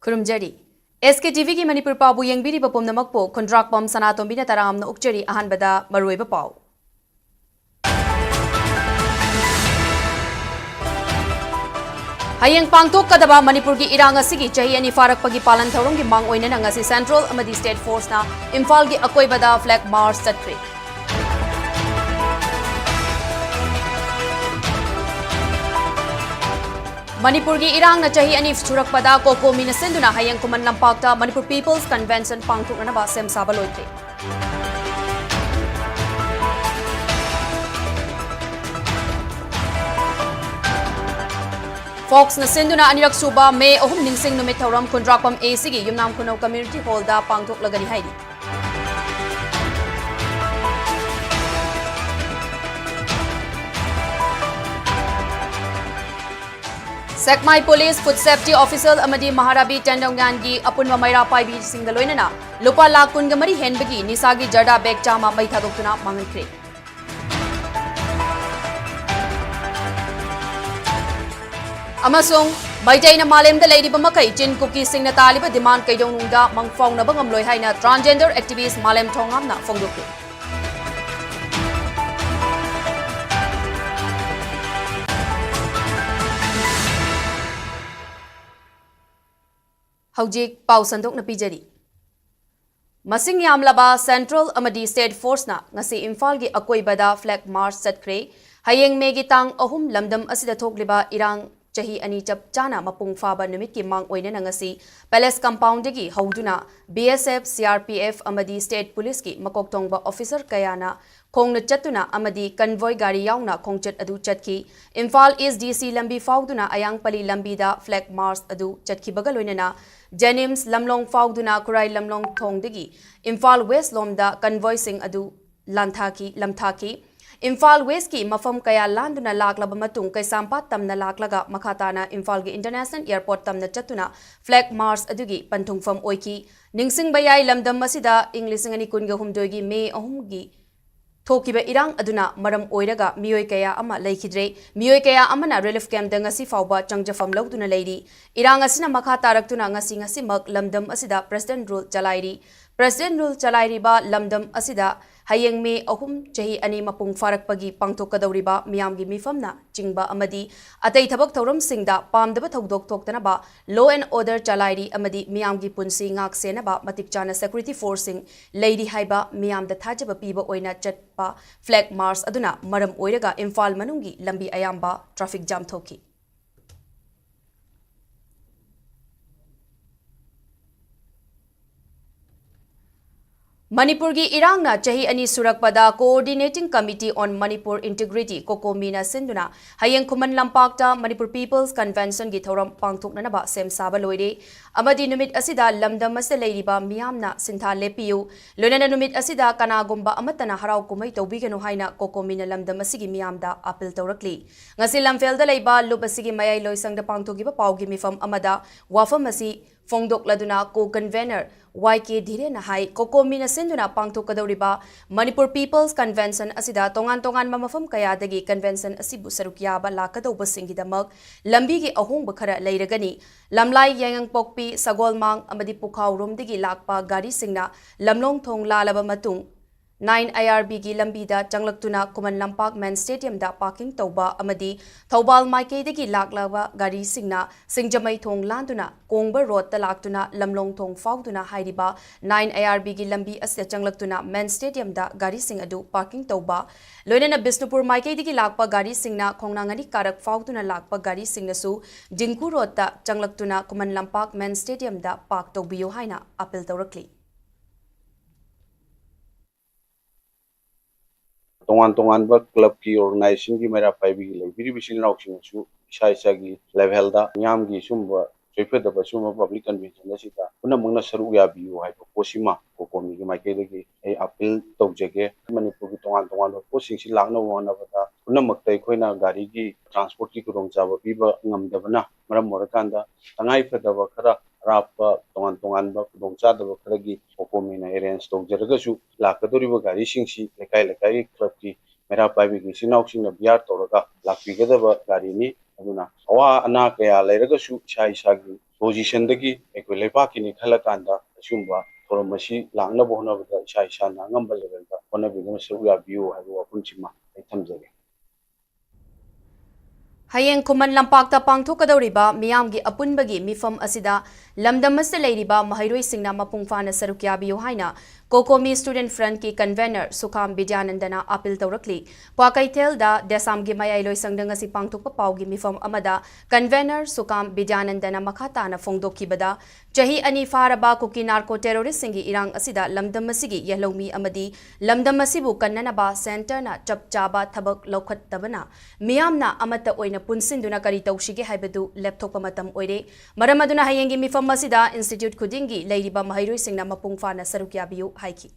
Kurumjari. SKTV की मणिपुर पाबु यंगबिरी बपुम नमकपो खुंद्राकपम सनातोंबी ने तरामना उक्चरी अहानबदा मरुइबा पाउ हयंग पांगथोकदबा मणिपुर की इरांग असिगी चाही अनि फारकपगी पालन थौरम की मांग ओइना ngasi सेंट्रल अमदी स्टेट फोर्स ना इम्फाल की अकोइबदा फ्लैग मार्च चटख्रे मणिपुर की इरांग न चाही अनि सुरकपदा कोकोमी न सिंधुना हयंग कुमन लंपाक्ता मणिपुर पीपल्स कन्वेंशन पांगथोकनबा सेम साबा लोइथे Fox na sinduna anirak suba May ohum ningsing numit thauram kundrakpam ACG yumnam kunau community hall da pangthok lagani haidi Sekmai Police Food Safety Officer amadi Maharabi Tendongyan gi apunwa maira paibi singaloinana lupa lakh kun ga mari henbagi nisagi jarda bag chama mai thadokuna mangankhre Amasung Maitayna Malemda Lady Bamakai Chin Cookie Sing Nataliba demand Kaidonga Mangfong Nabangam Loihaina transgender activist Malem Tongamna Fongoku Haujik Pausandok Napijari Masing Yamlaba Central Amadi State Force na ngasi Imphal gi Akoibada flag march satkre hayeng megi tang ahum lamdam asida thokliba irang Chahi ani chap chana mapung faba numit ki mang oina ngasi palace compound gi hauduna BSF CRPF amadi state police ki makoktongba officer kayana khongna chatuna amadi convoy gari yauna khongchat adu chatki Imphal East DC lambi fauduna ayang pali lambi da flag march adu chatki bagaloinana Jenims lamlong fauduna kurai lamlong thongdegi Imphal West lomda convoy sing adu lamthaki Imphal West ki mafam kaya landuna laklaba matung kay sampat tamna laklaga makhatana Imphal gi International Airport tamna chatuna flag march adugi panthungfam oiki ningsing bayai lamdam masida English ngani kunga humdoigi May ahumgi thokiba irang aduna maram oiraga miyoi kaya ama laikhidre miyoi kaya amana relief camp da ngasi fawba changjafam lawduna leiri irang asina makha taraktuna ngasi mak lamdam asida president rule chalairi ba lamdam asida Hayeng me ahum chahi ani mapung farakpagi pangthokadawriba miyamgi mifamna chingba amadi atai thabak thoram singda pamdaba thodok thoktanaba law and order chalairi amadi miyamgi punsi ngak senaba matik chana security forcing lady haiba miyamda thajaba piba oina chatpa flag march aduna maram oiraga Imphal manungi lambi ayamba traffic jam thoki Manipur gi irangna chahi ani surakpada coordinating committee on Manipur integrity kokomina sinduna hayeng kuman lampakta Manipur People's Convention gi thoram pangthokna ba sem saba loire amadi numit asida lamdam ase leiriba miyamna sintha lepiu lonana numit asida kanagumba amatana harau kumai tobiganu haina kokomina lamdam asigi miyamda appeal tawrakli ngasi lamfelda leiba lubasigi mayai loisangda pangthogiba paugi mifam amada wafam asi Fongdok laduna co-convener YK Dhire na hai kokomina sinduna pangthokadawriba Manipur People's Convention asida tongan mamafam kayadagi convention asibu sarukyaba lakadawba singhidamak lambi gi ahong bakhara leiragani lamlai yangang pokpi sagolmang amadi pukhaw romdigi lakpa gari singna lamlong thong lalaba matung 9 IRB gi lambi da changlaktuna kuman lampak main stadium da parking tawba amadi thobal maikei dagi laklaba gari singna singjamai thong landuna kongba road ta laktuna lamlong thong fauduna hairiba 9 IRB gi lambi asya changlaktuna main stadium da gari sing adu parking tawba loinana Bisnupur maikei dagi lakpa gari singna khongnangani karak fauduna lakpa gari singna su jingku road ta changlaktuna kuman lampak main stadium da park tawbiyo haina appeal tawrakli Tongan club ki organization ki mera paibi ki biri bisil na option su isa ki level da nyam ki sumba trefe da basuma public convention da sita una mangna saru ya biu hai posima ko komi ki mai ke de ki ai appeal tok jege Manipur ki tongan ko sing si langna wana bata una maktai khoina gari ki transport ki kurong jaba biba ngam da bana maram morakanda tangai phada ba khara rapa tongan ba kurong cha da ba khara gi komi na arrange tok jeraga su lakadori ba gari sing si lekai club ki mera paibi ki sinau sing na biar toraga lakpi ga da ba gari ni aduna awa ana kaya lairaga su isa gi पोजीशनदगी अखोई लेपाकिनी खलकांदा असुंबा थोरमसी लांगनबो होनबदा इसा इसा नांगंबा लेवलदा होनबिदम सरुक याबियो हाइबो वाफुंचिमा आई थमजगे Hayeng Kuman Lampakta Pangthokadoriba Miyamgi Apunbagi Mifam Asida Lamdam Asida Leiriba Mahairoi Singna Mapungfana Sarukyabiyo Haina Kokomi Student Front ki convener Sukham Bidyanandana appeal tawrakli Kwakaitel da Desamgi Mayailoi Sangdangasi Pangthokpa Paugi Mifam Amada convener Sukham Bidyanandana Makhatana Fongdokkibada Chahi ani faraba kuki narco terrorist singi irang asida lamdam asigi yahlomi amadi lamdam asibu kannanaba center na chapchaba thabak lokhattabana miyamna amata oina punsinduna kari tawshige haibadu laptop matam oire maramaduna hayengi mifam asida institute khudingi leiriba mahairoi singna mapungfana sarukyabiyu haiki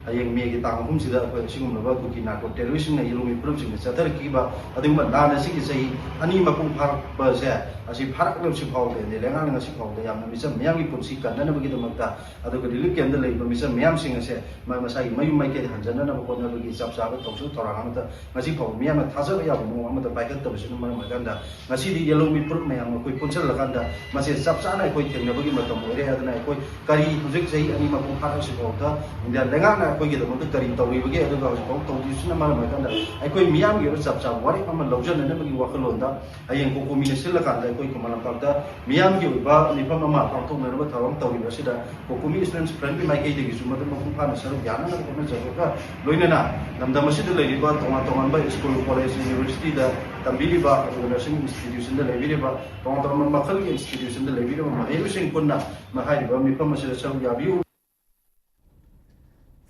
Ayeng megi tang hum sida ko singum na ba ku ki na ko terrorism na yelumi prum sing sa tar ki ba adum ba na si ki sei ani ma pung phar ba se asi pharak lo si phau de ne lenga nga si phau de yam mi sa miyam ki pun si kan na ba ki dam ta adu ko dilu kem de le mi sa miyam sing se ma ma sai mayu mai ke han jan na ba ko na ba ki sap sa ba thong su thora nga ta nga si phau miyam na tha sa ya ba mo ma ta bai ka ta ba si ma ma kan da nga si di yelumi prum ma yang ko pun sel la kan da ma se sap sa na ko theng na ba ki ma ta mo re adna ko kari project sei ani ma pung phar si phau ta india lenga na ko gi da mo ta kari taw ri ba ge adu ga ko taw di su na ma ma kan da ai ko miyam gi sap sa wari ma lo jan na ba ki wa khalon da ayeng ko mi ne sil la kan da ko ko ma la da miyam gi ba ni pa ma pa to me ro ba thawam taw ri ba si da ko mi Sktv'S Primetime mai ke de gi su ma da ma pung phar na saru yana na ko na ja ko ka loina na nam da ma si de le ba tong ba school college university da tambili ba nursing institution da le ba tong ma khal gi institution da le ba ma e sing kun na ma hai ba mi pa ma si saru ya bi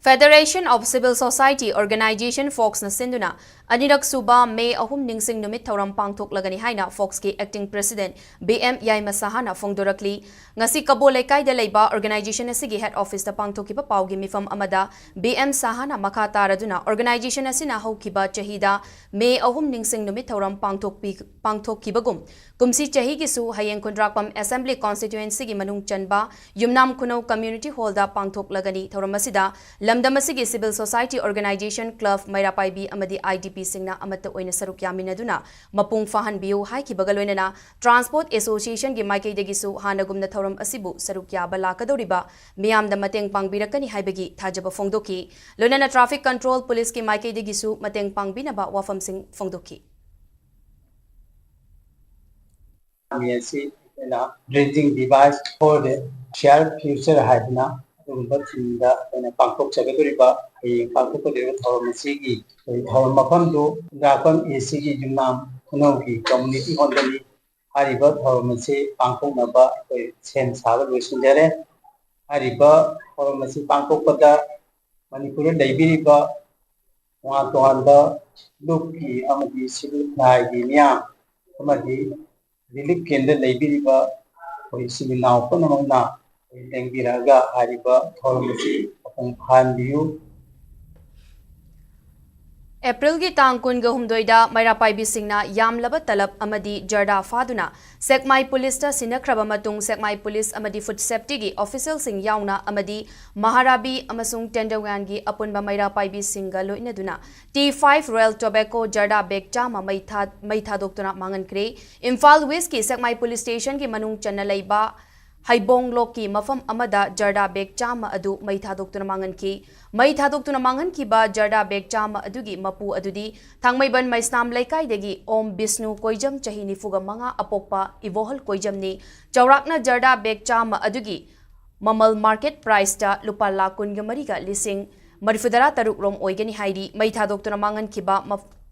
Federation of Civil Society Organization Fox na sinduna Anirak Suba May ahum ningsing numit thauram pangthok lagani haina Fox ki acting president BM Yaima Sahana Fongdorakli ngasi Kabo Lekai da leiba organization asigi head office da pangthokiba paugi mifam amada BM Sahana makha taraduna organization asina haukiba chahida May ahum ningsing numit thauram pangthokibagum kumsi chahi gisu hayeng kundrakpam assembly constituency gi manung chanba yumnam khuno community hall da pangthok lagani thauram asida lamdam asigi civil society organization club mairapaibi amadi IDP singna amata oina saruk yaminaduna mapung fahan biu hai ki bagaloina transport association gi maikei degisu hanagumna thoram asibu saruk yaba lakadoriba miyam da mateng pangbirakani haibagi thajaba fongdoki loinana traffic control police ki maikei degisu mateng pangbinaba wafam sing fongdoki Bridging device for the shared future hadna Rumbatinda and a Pangkok Sagaduriba, a Pangkok Hormasi, Hormapando, Dragon Isigi Junam, Kunoki, Community Hondali, Hariba Hormasi, Pangkok Naba, Sen Sava Lusundere, Hariba Hormasi Pangkok Pada, Manipur Daibiriba, Watuanda, Luki, Amadi Civil Nigeria, Amadi, Relic Kenda Daibiriba, or Civil now Panamana. Tengiraga hariba thormasi apung phanbiu April gi tang kun ga humdoida mairapaibi singna yamlaba talab amadi jarda faduna sekmai police ta sinakraba matung sekmai police amadi food safety gi official sing yauna amadi maharabi amasung tendawan gi apunba mairapaibi singa loinaduna T5 Royal Tobacco jarda bag chama maitha doktuna mangankre Imphal West ki sekmai police station gi manung channa leiba Haibong Loki mafam amada jarda bag chama adu maitha doktuna mangan ki ba jarda bag chama adugi mapu adudi thangmaiban maisnam laikai degi om Bisnu koijam chahini fuga manga apokpa ivohal koijam ni chaurakna jarda bag chama adugi mamal market price ta lupa lakun ga mariga lising marifudara taruk rom oigani hairi maitha doktuna mangan ki ba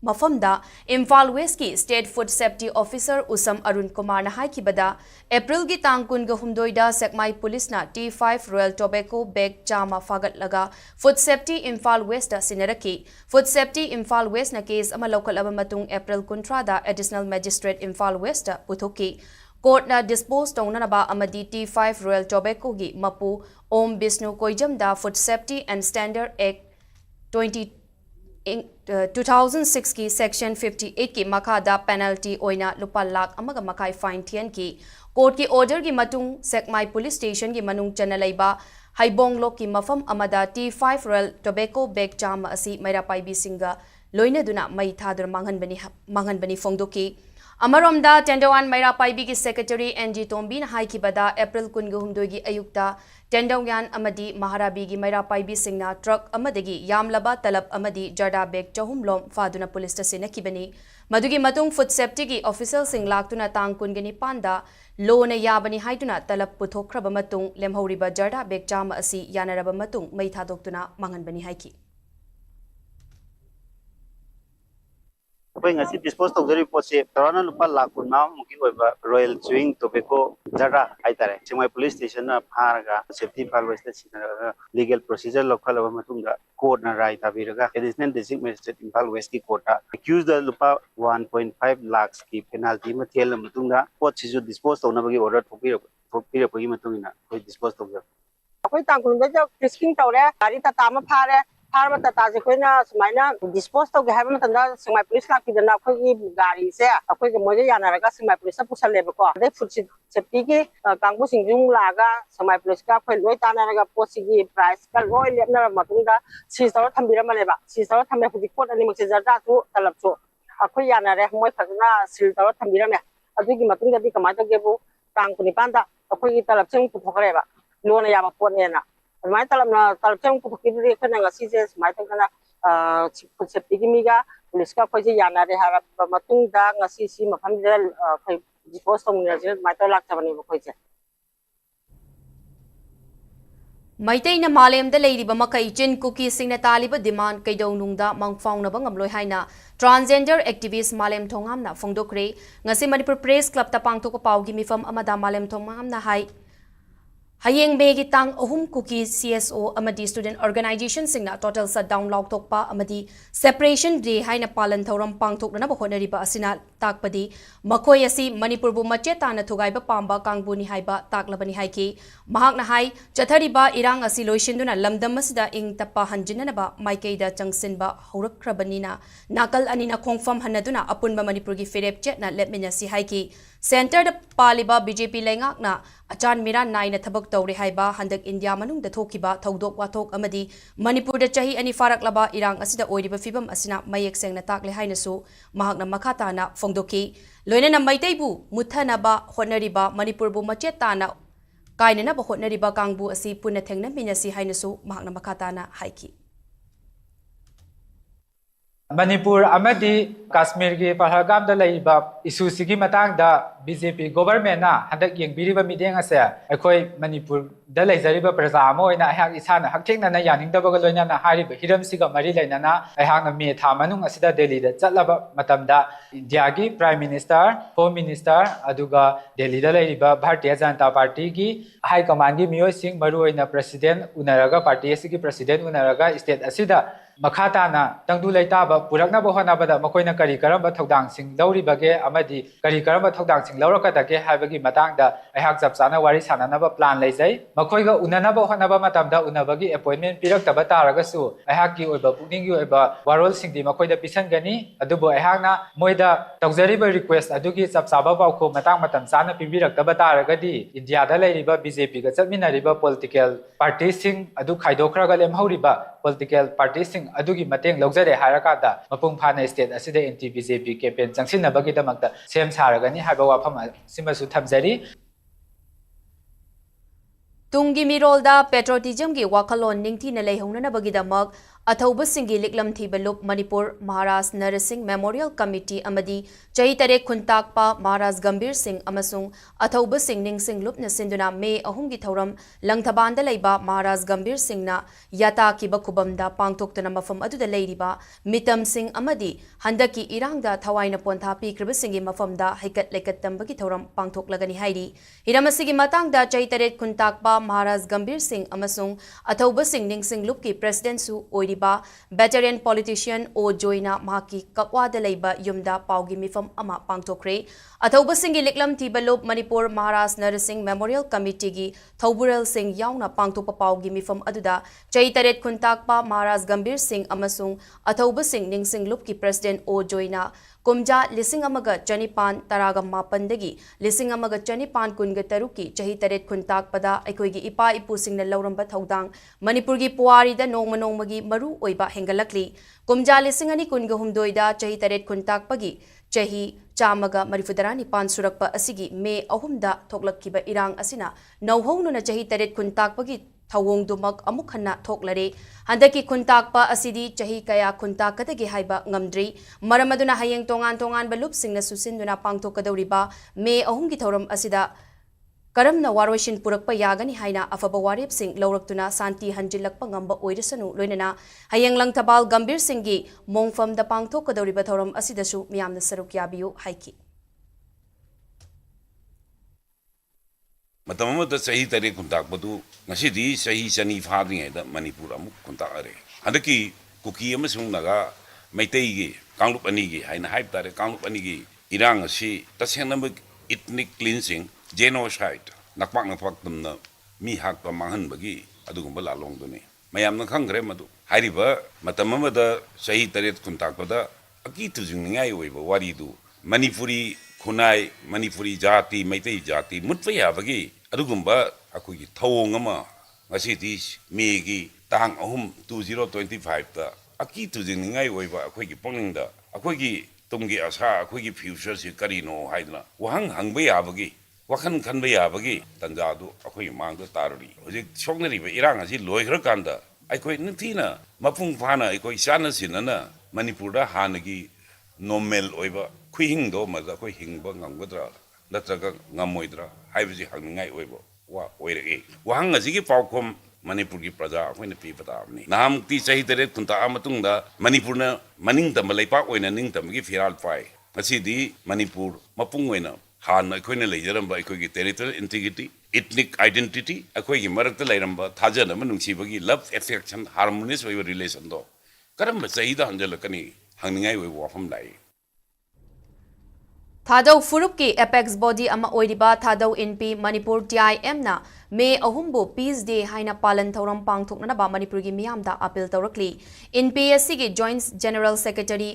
Mafamda Imphal West ki State Food Safety Officer Usam Arun Kumar na hai ki bada April gi tangkun ga humdoida sekmai police na T5 Royal Tobacco bag chama fagat laga Food Safety Imphal West da sinaraki Food Safety Imphal West na case ama local abamatung April kuntra da Additional Magistrate Imphal West da putoki Court na dispose tongna na ba amadi T5 Royal Tobacco gi mapu Om Bisnu Koijam da Food Safety and Standard Act 2006 की section 58 की makada penalty oina lupa lakh amaga makai fine thian ki court की order की matung sekmai police station की manung chana leiba Haibonglok ki mafam amada T5 Royal Tobacco Bag Chama asi Maira Paibi Singa Loina Duna Mai Thadur Manganbani Fongdoki Amaromda Tendawan Maira Paibi ki Secretary SANATOMBI na haikibada April Kunguhumdogi Ayukta Tendawan Amadi Maharabi gi Maira Paibi Singna truck amadagi Yamlaba Talab Amadi Jarda Bag Chahumlom Faduna Police Station Kibani Madugi Matung Food Safety gi official sing laktuna tang kungani panda Lona Yabani Haituna Talab Puthokraba Matung Lemhoriba Jarda Bag Chama asi Yanaraba Matung Mai Thadokuna Manganbani Haiki ngasi dispose tawjari pose tarana lupa lakun ma muki oiba Royal Chewing Tobacco Jara haitare Chimai Police Station na pharaga safety file west sinara legal procedure lokhalaba matunga court na rai tabiraga additional district magistrate Imphal West ki court accused the lupa 1.5 lakhs ki penalty ma thel matunga pot sisu dispose tawnabagi order thopira pagi matungina koi dispose tawja akoi tangkun da frisking tawre gari ta tama phare Harba tata je koina sumaina dispose to have matanda Simai police ka kidana khoi gari se akoi ke moje yana raga Simai police pusale ko de food safety ki kangbu singjung laga Simai police ka khoi loi tana raga posi gi price ka loi lepna matunda si saw thambira male ba si saw thambe phudi pot ani mukse jarda tu talap chu akoi yana re moi phagna sil taw thambira me adugi matunda di kamai to gebu tangkuni panda akoi talap chung puthokare ba lona ya ba pot ne na mai talap chung puthokiri khana ngasi je mai tangana food safety ki miga police ka phoi je yana re har matung da ngasi si mafam je phoi dispose tong ne je mai to lak chabani phoi je Maitei Malem the Lady Bamakai Chin Cookie Singna Taliba demand Kaidonungda Mangfong Nabangam Lohaina Transgender activist Malem Tongamna Fongdokre Ngasi Manipur Press Club Tapang Toko Paugi Mifam Amada Malem Tongamna Hai Hayeng Begi Tang Ohum Cookie CSO Amadi Student Organization Singna Total Shutdown Log Tokpa Amadi Separation Day Haina Palan Thoram Pang Tok Naba Honariba Asina Takpadi Makoyasi Manipur Bu Machetana Tugaiba Pamba Kangbuni Haiba Taklabani Haiki Mahakna Hai Chathariba Irang Asiloishinduna Lamdamasida Ing Tapa Hanjinanaba Maikeda Changsinba Horakrabanina Nakal Anina Kongfam Hanaduna Apunba Manipurgi Firep Chetna Lepminasi Haiki Center the Paliba BJP Lengakna Achan Mira Naina Tabak Tauri Haiba Handak India Manung the Tokiba Todok Watok Amadi Manipur the Chahi Ani Farak Laba Irang Asida Oidiba Fibam Asina Mayek Seng Natakle Hainasu Mahakna Makatana Fongdoki Loina Maitaibu Mutanaba Honariba Manipur Bu Machetana Kainana Honariba Kangbu Asi Punatengna Minasi Hainasu Mahakna Makatana Haiki Manipur amadi Kashmir ki Pahalgam da laiba issue sigi matang da BJP government na handak yengbiriba mideng ase akhoi Manipur da laijariba praja ama oina ahak isana hakthengna na yaningdaba ga loina na hariba hiram siga mari laina na ahak na me tha manung asida Delhi da chatlaba matamda India ki Prime Minister Home Minister aduga Delhi da laiba Bharatiya Janata Party ki high command gi miyoi sing maru oina president unaraga party asigi president unaraga state asida Makhatana tangdu laitaba purakna bohonabada makoina kari karamba thodang sing lauribage amadi kari karamba thodang sing laurakadage habagi matangda ahak japchana wari sananaba plan leijai makoiga unanaba honaba matamda unabagi appointment piraktaba taragasu ahaki oiba pukningi oiba warol singdi makoida pisangani adubo ahakna moida tawjariba request adugi chapchaba bawkho matang matam chana pibiraktaba taragadi India da leiriba BJP ga chatminariba political parties sing adu khaidokraga lemhauriba political parties sing adugi mateng logzare harakada mapung phana state asida anti BJP campaign changsinabagi damakta sem saragani haiba wafam simasu thamjari Tungi Mirolda Patriotism gi Wakalon Ningti na Leihonabagi damak Athauba Singi Liklam Thibalup Manipur Maharaj Narsing Memorial Committee Amadi Chaitare Khuntakpa Maharaj Gambir Singh Amasung Athauba Singh Ning Singh Lup na Sinduna May Ahumgi Thauram Langthabanda Leiba Maharaj Gambir Singh na Yata Kiba Kubamda Pangtoktuna Mafam Aduda Leiriba Mitam Singh Amadi Handaki Irangda Thawaina Pontha Pikraba Singhi Mafamda Haikat Lekat Tambagi Thauram Pangtoklagani Hairi Hiramasigi Matangda Chaitare Khuntakpa Maharaj Gambir Singh Amasung Athauba Singh Ning Singh Lup ki President Su Oiri veteran politician O Joina Maki Kakwada Leiba Yumda Paugi Mifam Ama Pangtokre Athauba Singhi Liklam Thibalup Manipur Maharaj Narsing Memorial Committee gi Thaubural Singh Yauna Pangtopa Paugi Mifam Aduda Chaitaret Khuntakpa Maharaj Gambir Singh Amasung Athauba Singh Ning Singh Lup ki President O Joina ꯀꯨꯝꯖꯥ ꯂꯤꯁꯤꯡ ꯑꯃꯒ ꯆꯅꯤꯄꯥꯟ ꯇꯔꯥꯒ ꯃꯥꯄꯟꯗꯒꯤ ꯂꯤꯁꯤꯡ ꯑꯃꯒ ꯆꯅꯤꯄꯥꯟ ꯀꯨꯟꯒ ꯇꯔꯨꯛꯀꯤ ꯆꯍꯤ ꯇꯔꯦꯠ ꯈꯨꯟꯇꯥꯛꯄꯗ ꯑꯩꯈꯣꯏꯒꯤ ꯏꯄꯥ ꯏꯄꯨꯁꯤꯡꯅ ꯂꯧꯔꯝꯕ ꯊꯧꯗꯥꯡ ꯃꯅꯤꯄꯨꯔꯒꯤ ꯄꯨꯋꯥꯔꯤꯗ ꯅꯣꯡꯃ ꯅꯣꯡꯃꯒꯤ ꯃꯔꯨ ꯑꯣꯏꯕ ꯍꯦꯟꯒꯠꯂꯛꯂꯤ ꯀꯨꯝꯖꯥ ꯂꯤꯁꯤꯡ ꯑꯅꯤ ꯀꯨꯟꯒ ꯍꯨꯝꯗꯣꯏꯗ ꯆꯍꯤ ꯇꯔꯦꯠ ꯈꯨꯟꯇꯥꯛꯄꯒꯤ ꯆꯍꯤ ꯆꯥꯝꯃꯒ ꯃꯔꯤꯐꯨꯇꯔꯥ ꯅꯤꯄꯥꯟ ꯁꯨꯔꯛꯄ ꯑꯁꯤꯒꯤ ꯃꯦ 3ꯗ ꯊꯣꯛꯂꯛꯈꯤꯕ ꯏꯔꯥꯡ ꯑꯁꯤꯅ ꯅꯧꯍꯧꯅꯅ ꯆꯍꯤ ꯇꯔꯦꯠ ꯈꯨꯟꯇꯥꯛꯄꯒꯤ ꯊꯧꯑꯣꯡꯗꯨꯃꯛ ꯑꯃꯨꯛ ꯍꯟꯅ ꯊꯣꯛꯂꯔꯦ ꯍꯟꯗꯛꯀꯤ ꯈꯨꯟꯇꯥꯛꯄ ꯑꯁꯤꯗꯤ ꯆꯍꯤ ꯀꯌꯥ ꯈꯨꯟꯇꯥꯛꯀꯗꯒꯦ ꯍꯥꯏꯕ ꯉꯝꯗ꯭ꯔꯤ ꯃꯔꯝ ꯑꯗꯨꯅ ꯍꯌꯦꯡ ꯇꯣꯉꯥꯟ ꯇꯣꯉꯥꯟꯕ ꯂꯨꯞꯁꯤꯡꯅ ꯁꯨꯁꯤꯟꯗꯨꯅ ꯄꯥꯡꯊꯣꯛꯀꯗꯧꯔꯤꯕ ꯃꯦ 3ꯒꯤ ꯊꯧꯔꯝ ꯑꯁꯤꯗ ꯀꯔꯝꯅ ꯋꯥꯔꯣꯏꯁꯤꯟ ꯄꯨꯔꯛꯄ ꯌꯥꯒꯅꯤ ꯍꯥꯏꯅ ꯑꯐꯕ ꯋꯥꯔꯦꯞꯁꯤꯡ ꯂꯧꯔꯛꯇꯨꯅ ꯁꯥꯟꯇꯤ ꯍꯟꯖꯤꯜꯂꯛꯄ ꯉꯝꯕ ꯑꯣꯏꯔꯁꯅꯨ ꯂꯣꯏꯅꯅ ꯍꯌꯦꯡ ꯂꯪꯊꯕꯥꯜ ꯒꯝꯚꯤꯔꯁꯤꯡꯒꯤ ꯃꯣꯡꯐꯝꯗ ꯄꯥꯡꯊꯣꯛꯀꯗꯧꯔꯤꯕ ꯊꯧꯔꯝ ꯑꯁꯤꯗꯁꯨ ꯃꯤꯌꯥꯝꯅ ꯁꯔꯨꯛ ꯌꯥꯕꯤꯌꯨ ꯍꯥꯏꯈꯤ ꯃꯇꯝ ꯑꯃꯗ ꯆꯍꯤ ꯇꯔꯦꯠ ꯈꯨꯟꯇꯥꯛꯄꯗꯨ ꯉꯁꯤꯗꯤ ꯆꯍꯤ ꯆꯅꯤ ꯐꯥꯗ꯭ꯔꯤꯉꯩꯗ ꯃꯅꯤꯄꯨꯔ ꯑꯃꯨꯛ ꯈꯨꯟꯇꯥꯛꯑꯔꯦ ꯍꯟꯗꯛꯀꯤ ꯀꯨꯀꯤ ꯑꯃꯁꯨꯡ ꯅꯥꯒꯥ ꯃꯩꯇꯩꯒꯤ ꯀꯥꯡꯂꯨꯞ ꯑꯅꯤꯒꯤ ꯍꯥꯏꯅ ꯍꯥꯏꯕ ꯇꯥꯔꯦ ꯀꯥꯡꯂꯨꯞ ꯑꯅꯤꯒꯤ ꯏꯔꯥꯡ ꯑꯁꯤ ꯇꯁꯦꯡꯅ ꯏꯊꯅꯤꯛ ꯀ꯭ꯂꯤꯟꯁꯤꯡ ꯖꯦꯅꯣꯁꯥꯏꯠ ꯅꯄꯥꯛ ꯇꯝꯅ ꯃꯤ ꯍꯥꯠꯄ ꯃꯥꯡꯍꯟꯕꯒꯤ ꯑꯗꯨꯒꯨꯝꯕ ꯂꯥꯂꯣꯡꯗꯨꯅꯤ ꯃꯌꯥꯝꯅ ꯈꯪꯈ꯭ꯔꯦ ꯃꯗꯨ ꯍꯥꯏꯔꯤꯕ ꯃꯇꯝ ꯑꯃꯗ ꯆꯍꯤ ꯇꯔꯦꯠ ꯈꯨꯟꯇꯥꯛꯄꯗ ꯑꯀꯤ ꯇꯨꯖꯨꯡꯅꯤꯡꯉꯥꯏ ꯑꯣꯏꯕ ꯋꯥꯔꯤꯗꯨ ꯃꯅꯤꯄꯨꯔꯤ ꯈꯨꯟꯅꯥꯏ ꯃꯅꯤꯄꯨꯔꯤ ꯖꯥꯇꯤ ꯃꯩꯇꯩ ꯖꯥꯇꯤ ꯃꯨꯠꯄ ꯌꯥꯕꯒꯤ ꯑꯗꯨꯒꯨꯝꯕ ꯑꯩꯈꯣꯏꯒꯤ ꯊꯧꯑꯣꯡ ꯑꯃ ꯉꯁꯤꯗꯤ ꯃꯦꯒꯤ ꯇꯥꯡ 3 2025ꯗ ꯑꯀꯤ ꯇꯨꯖꯨꯡꯅꯤꯡꯉꯥꯏ ꯑꯣꯏꯕ ꯑꯩꯈꯣꯏꯒꯤ ꯄꯨꯛꯅꯤꯡꯗ ꯑꯩꯈꯣꯏꯒꯤ ꯇꯨꯡꯒꯤ ꯑꯁꯥ ꯑꯩꯈꯣꯏꯒꯤ ꯐ꯭ꯌꯨꯆꯔꯁꯤ ꯀꯔꯤꯅꯣ ꯍꯥꯏꯗꯅ ꯋꯥꯍꯪ ꯍꯪꯕ ꯌꯥꯕꯒꯤ ꯋꯥꯈꯜ ꯈꯟꯕ ꯌꯥꯕꯒꯤ ꯇꯟꯖꯥꯗꯨ ꯑꯩꯈꯣꯏꯒꯤ ꯃꯥꯡꯗ ꯇꯥꯔꯨꯔꯤ ꯍꯧꯖꯤꯛ ꯁꯣꯛꯅꯔꯤꯕ ꯏꯔꯥꯡ ꯑꯁꯤ ꯂꯣꯏꯈ꯭ꯔꯀꯥꯟꯗ ꯑꯩꯈꯣꯏ ꯅꯤꯡꯊꯤꯅ ꯃꯄꯨꯡ ꯐꯥꯅ ꯑꯩꯈꯣꯏ ꯆꯥꯟꯅ ꯆꯤꯟꯅꯅ ꯃꯅꯤꯄꯨꯔꯗ ꯍꯥꯟꯅꯒꯤ ꯅꯣꯔꯃꯦꯜ ꯑꯣꯏꯕ ꯈꯨꯍꯤꯡꯗꯣ ꯑꯃꯗ ꯑꯩꯈꯣꯏ ꯍꯤꯡꯕ ꯉꯝꯒꯗ꯭ꯔꯥ ꯅꯠꯇ꯭ꯔꯒ ꯉꯝꯃꯣꯏꯗ꯭ꯔꯥ ꯍꯥꯏꯕꯁꯤ ꯍꯪꯅꯤꯡꯉꯥꯏ ꯑꯣꯏꯕ ꯋꯥ ꯑꯣꯏꯔꯛꯏ ꯋꯥꯍꯪ ꯑꯁꯤꯒꯤ ꯄꯥꯎꯈꯨꯝ ꯃꯅꯤꯄꯨꯔꯒꯤ ꯄ꯭ꯔꯖꯥ ꯑꯩꯈꯣꯏꯅ ꯄꯤꯕ ꯇꯥꯕꯅꯤ ꯅꯍꯥꯟꯃꯨꯛꯇꯤ ꯆꯍꯤ ꯇꯔꯦꯠ ꯈꯨꯟꯇꯥꯛꯑ ꯃꯇꯨꯡꯗ ꯃꯅꯤꯄꯨꯔꯅ ꯃꯅꯤꯡꯇꯝꯕ ꯂꯩꯄꯥꯛ ꯑꯣꯏꯅ ꯅꯤꯡꯇꯝꯕꯒꯤ ꯐꯤꯔꯥꯜ ꯄꯥꯏ ꯉꯁꯤꯗꯤ ꯃꯅꯤꯄꯨꯔ ꯃꯄꯨꯡ ꯑꯣꯏꯅ ꯍꯥꯟꯅ ꯑꯩꯈꯣꯏꯅ ꯂꯩꯖꯔꯝꯕ ꯑꯩꯈꯣꯏꯒꯤ ꯇꯦꯔꯤꯇꯣꯔꯤꯌꯦꯜ ꯏꯟꯇꯤꯒ꯭ꯔꯤꯇꯤ ꯏꯊꯅꯤꯛ ꯑꯥꯏꯗꯦꯟꯇꯤꯇꯤ ꯑꯩꯈꯣꯏꯒꯤ ꯃꯔꯛꯇ ꯂꯩꯔꯝꯕ ꯊꯥꯖꯅꯕ ꯅꯨꯡꯁꯤꯕꯒꯤ ꯂꯚ ꯑꯦꯐꯦꯛꯁꯟ ꯍꯥꯔꯃꯣꯅꯤꯌꯁ ꯑꯣꯏꯕ ꯔꯤꯂꯦꯁꯟꯗꯣ ꯀꯔꯝꯕ ꯆꯍꯤꯗ ꯍꯟꯖꯤꯜꯂꯛꯀꯅꯤ ꯍꯪꯅꯤꯡꯉꯥꯏ ꯑꯣꯏꯕ ꯋꯥꯐꯝ ꯂꯥꯛꯏ ꯊꯥꯗꯧ ꯐꯨꯔꯨꯞꯀꯤ ꯑꯦꯄꯦꯛꯁ ꯕꯣꯗꯤ ꯑꯃ ꯑꯣꯏꯔꯤꯕ ꯊꯥꯗꯧ ꯏꯟꯄꯤ ꯃꯅꯤꯄꯨꯔ TIMꯅ ꯃꯦ 3ꯕꯨ ꯄीस डे ꯍꯥꯏꯅ ꯄꯥꯂꯟ ꯊꯧꯔꯝ ꯄꯥꯡꯊꯣꯛꯅꯅꯕ ꯃꯅꯤꯄꯨꯔꯒꯤ ꯃꯤꯌꯥꯝꯗ ꯑꯄꯤꯜ ꯇꯧꯔꯛꯂꯤ ꯏꯟꯄꯤ ꯑꯁꯤꯒꯤ ꯖꯣꯏꯟꯠ ꯖꯦꯅꯔꯦꯜ ꯁꯦꯀ꯭ꯔꯦꯇꯔꯤ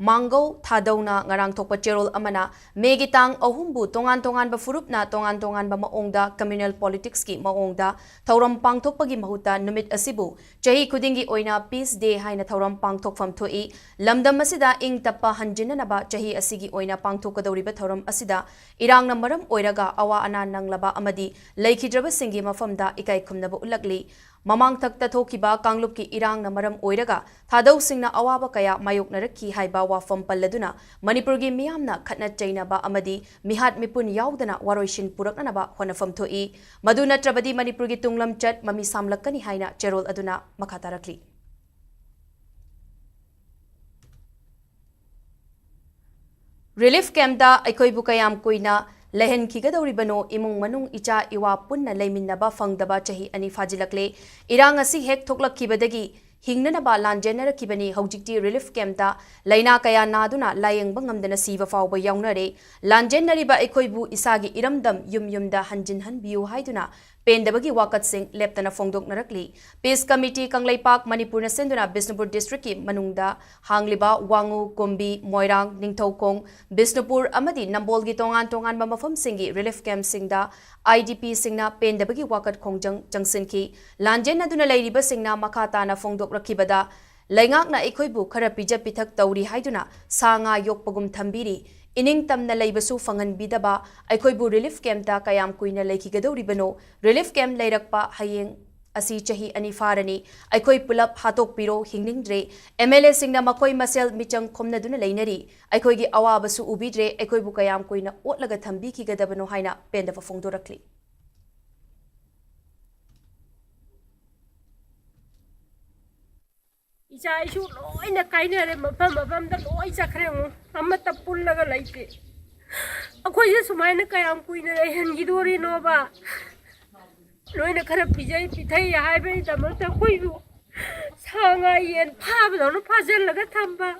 ꯃꯥꯡꯒꯧ ꯊꯥꯗꯧꯅ ꯉꯔꯥꯡ ꯊꯣꯛꯄ ꯆꯦꯔꯣꯜ ꯑꯃꯅ ꯃꯦꯒꯤ ꯇꯥꯡ 3ꯕꯨ ꯇꯣꯉꯥꯟ ꯇꯣꯉꯥꯟꯕ ꯐꯨꯔꯨꯞꯅ ꯇꯣꯉꯥꯟ ꯇꯣꯉꯥꯟꯕ ꯃꯑꯣꯡꯗ ꯀꯝꯃ꯭ꯌꯨꯅꯦꯜ ꯄꯣꯂꯤꯇꯤꯛꯁꯀꯤ ꯃꯑꯣꯡꯗ ꯊꯧꯔꯝ ꯄꯥꯡꯊꯣꯛꯄꯒꯤ ꯃꯍꯨꯠꯇ ꯅꯨꯃꯤꯠ ꯑꯁꯤꯕꯨ ꯆꯍꯤ ꯈꯨꯗꯤꯡꯒꯤ ꯑꯣꯏꯅ ꯄीस डे ꯍꯥꯏꯅ ꯊꯧꯔꯝ ꯄꯥꯡꯊꯣꯛꯐꯝ ꯊꯣꯛꯏ ꯂꯝꯗꯝ ꯑꯁꯤꯗ ꯏꯪ ꯇꯞꯄ ꯍꯟꯖꯤꯟꯅꯅꯕ ꯆꯍꯤ ꯑꯁꯤꯒꯤ ꯑꯣꯏꯅ ꯄꯥꯡꯊꯣꯛꯀꯗꯧꯔꯤꯕ ꯊꯧꯔꯝ ꯑꯁꯤꯗ ꯏꯔꯥꯡꯅ ꯃꯔꯝ ꯑꯣꯏꯔꯒ ꯑꯋꯥ ꯑꯅꯥ ꯅꯪꯂꯕ ꯑꯃꯗꯤ ꯂꯩꯈꯤꯗ꯭ꯔꯕꯁꯤꯡꯒꯤ ꯃꯐꯝꯗ ꯏꯀꯥꯏ ꯈꯨꯝꯅꯕ ꯎꯠꯂꯛꯂꯤ ꯃꯃꯥꯡꯊꯛꯇ ꯊꯣꯛꯈꯤꯕ ꯀꯥꯡꯂꯨꯞꯀꯤ ꯏꯔꯥꯡꯅ ꯃꯔꯝ ꯑꯣꯏꯔꯒ ꯊꯥꯗꯧꯁꯤꯡꯅ ꯑꯋꯥꯕ ꯀꯌꯥ ꯃꯥꯌꯣꯛꯅꯔꯛꯈꯤ ꯍꯥꯏꯕ ꯋꯥꯐꯝ ꯄꯜꯂꯗꯨꯅ ꯃꯅꯤꯄꯨꯔꯒꯤ ꯃꯤꯌꯥꯝꯅ ꯈꯠꯅ ꯆꯩꯅꯕ ꯑꯃꯗꯤ ꯃꯤꯍꯥꯠ ꯃꯤꯄꯨꯟ ꯌꯥꯎꯗꯅ ꯋꯥꯔꯣꯏꯁꯤꯟ ꯄꯨꯔꯛꯅꯅꯕ ꯍꯣꯠꯅꯐꯝ ꯊꯣꯛꯏ ꯃꯗꯨ ꯅꯠꯇ꯭ꯔꯕꯗꯤ ꯃꯅꯤꯄꯨꯔꯒꯤ ꯇꯨꯡꯂꯝꯆꯠ ꯃꯃꯤ ꯁꯥꯝꯂꯛꯀꯅꯤ ꯍꯥꯏꯅ ꯆꯦꯔꯣꯜ ꯑꯗꯨꯅ ꯃꯈꯥ ꯇꯥꯔꯛꯂꯤ ꯔꯤꯂꯤꯐ ꯀꯦꯝꯞꯇ ꯑꯩꯈꯣꯏꯕꯨ ꯀꯌꯥꯝ ꯀꯨꯏꯅ ꯂꯩꯍꯟꯈꯤꯒꯗꯧꯔꯤꯕꯅꯣ ꯏꯃꯨꯡ ꯃꯅꯨꯡ ꯏꯆꯥ ꯏꯋꯥ ꯄꯨꯟꯅ ꯂꯩꯃꯤꯟꯅꯕ ꯐꯪꯗꯕ ꯆꯍꯤ 2 ꯐꯥꯖꯤꯜꯂꯛꯂꯦ ꯏꯔꯥꯡ ꯑꯁꯤ ꯍꯦꯛ ꯊꯣꯛꯂꯛꯈꯤꯕꯗꯒꯤ ꯍꯤꯡꯅꯅꯕ ꯂꯥꯟꯖꯦꯟꯅꯔꯛꯈꯤꯕꯅꯤ ꯍꯧꯖꯤꯛꯇꯤ ꯔꯤꯂꯤꯐ ꯀꯦꯝꯞꯇ ꯂꯩꯅꯥ ꯀꯌꯥ ꯅꯥꯗꯨꯅ ꯂꯥꯌꯦꯡꯕ ꯉꯝꯗꯅ ꯁꯤꯕ ꯐꯥꯎꯕ ꯌꯥꯎꯅꯔꯦ ꯂꯥꯟꯖꯦꯟꯅꯔꯤꯕ ꯑꯩꯈꯣꯏꯕꯨ ꯏꯁꯥꯒꯤ ꯏꯔꯝꯗꯝ ꯌꯨꯝꯗ ꯍꯟꯖꯤꯟꯍꯟꯕꯤꯌꯨ ꯍꯥꯏꯗꯨꯅ ꯄꯦꯟꯗꯕꯒꯤ ꯋꯥꯀꯠꯁꯤꯡ ꯂꯦꯞꯇꯅ ꯐꯣꯡꯗꯣꯛꯅꯔꯛꯂꯤ ꯄꯤꯁ ꯀꯃꯤꯇꯤ ꯀꯪꯂꯩꯄꯥꯛ ꯃꯅꯤꯄꯨꯔꯅ ꯁꯤꯟꯗꯨꯅ ꯕꯤꯁꯅꯨꯄꯨꯔ ꯗꯤꯁꯇ꯭ꯔꯤꯛꯀꯤ ꯃꯅꯨꯡꯗ ꯍꯥꯡꯂꯤꯕ ꯋꯥꯡꯉꯨ ꯀꯨꯝꯕꯤ ꯃꯣꯏꯔꯥꯡ ꯅꯤꯡꯊꯧꯈꯣꯡ ꯕꯤꯁꯅꯨꯄꯨꯔ ꯑꯃꯗꯤ ꯅꯝꯕꯣꯜꯒꯤ ꯇꯣꯉꯥꯟ ꯇꯣꯉꯥꯟꯕ ꯃꯐꯝꯁꯤꯡꯒꯤ ꯔꯤꯂꯤꯐ ꯀꯦꯝꯞꯁꯤꯡꯗ IDPꯁꯤꯡꯅ ꯄꯦꯟꯗꯕꯒꯤ ꯋꯥꯀꯠ ꯈꯣꯡꯖꯪ ꯆꯪꯁꯤꯟꯈꯤ ꯂꯥꯟꯖꯦꯟꯅꯗꯨꯅ ꯂꯩꯔꯤꯕꯁꯤꯡꯅ ꯃꯈꯥ ꯇꯥꯅ ꯐꯣꯡꯗꯣꯛꯂꯛꯈꯤꯕꯗ ꯂꯩꯉꯥꯛꯅ ꯑꯩꯈꯣꯏꯕꯨ ꯈꯔ ꯄꯤꯖ ꯄꯤꯊꯛ ꯇꯧꯔꯤ ꯍꯥꯏꯗꯨꯅ ꯁꯥ ꯉꯥ ꯌꯣꯛꯄꯒꯨꯝ ꯊꯝꯕꯤꯔꯤ ꯏꯅꯤꯡꯇꯝꯅ ꯂꯩꯕꯁꯨ ꯐꯪꯍꯟꯕꯤꯗꯕ ꯑꯩꯈꯣꯏꯕꯨ ꯔꯤꯂꯤꯐ ꯀꯦꯝꯞꯇ ꯀꯌꯥꯝ ꯀꯨꯏꯅ ꯂꯩꯈꯤꯒꯗꯧꯔꯤꯕꯅꯣ ꯔꯤꯂꯤꯐ ꯀꯦꯝꯞ ꯂꯩꯔꯛꯄ ꯍꯌꯦꯡ ꯑꯁꯤ ꯆꯍꯤ 2 ꯐꯥꯔꯅꯤ ꯑꯩꯈꯣꯏ ꯄꯨꯂꯞ ꯍꯥꯠꯇꯣꯛꯄꯤꯔꯣ ꯍꯤꯡꯅꯤꯡꯗ꯭ꯔꯦ MLAꯁꯤꯡꯅ ꯃꯈꯣꯏ ꯃꯁꯦꯜ ꯃꯤꯆꯪ ꯈꯣꯝꯅꯗꯨꯅ ꯂꯩꯅꯔꯤ ꯑꯩꯈꯣꯏꯒꯤ ꯑꯋꯥꯕꯁꯨ ꯎꯕꯤꯗ꯭ꯔꯦ ꯑꯩꯈꯣꯏꯕꯨ ꯀꯌꯥꯝ ꯀꯨꯏꯅ ꯑꯣꯠꯂꯒ ꯊꯝꯕꯤꯈꯤꯒꯗꯕꯅꯣ ꯍꯥꯏꯅ ꯄꯦꯟꯗꯕ ꯐꯣꯡꯗꯣꯔꯛꯂꯤ इचा इशू लोइना काइनरे मफम मफम द लोइ चखरे मु अमत पुल्लगा लैते अखोइसे सुमाइना कयाम कुइना हनगिदोरी नोबा लोइना खरा पिजै पिथै हाइबे दमत कोइबु सांगा येन फाबदोनो फाजलगा थम्बा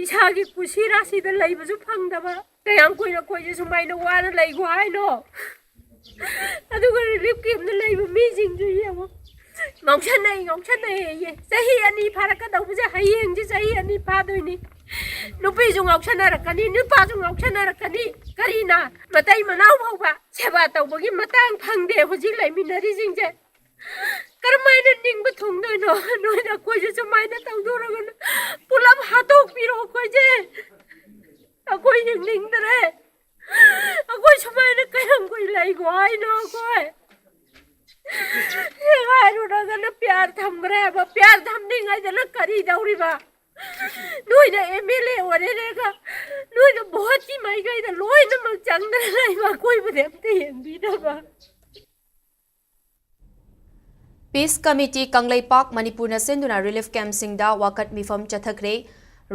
इसागी कुसी राशि द लैबजु फंगदबा कयाम कुइना कोइसे सुमाइना वाना लैगो हाइनो अदुगा रिलीफ केम्प द लैबु मिजिंगजु येमो ngongchan nei ye sahi ani phara ka dau ja hai heng ji sahi ani pha doi ni nupi jung ngauksanarakani nupa jung ngauksanarakani karina matai manau phauba seba tawbagi matang phangde hojik laiminari jingje karmaina ningba thungdoi no noina koise samaina tawdoragana pulam hatok piro koise akoi ning dare akoi samaina kayam koi lai go ai no koi Haru ragana pyar thamre ba pyar thamni ngai jana kari dauri ba noi na MLA ore rega noi na bahut hi mai gai da loi na mak chang na lai ba koi ba dekte yen bi da ba Peace Committee Kanglai Park Manipur na senduna relief camp singda wakat mifam chathakre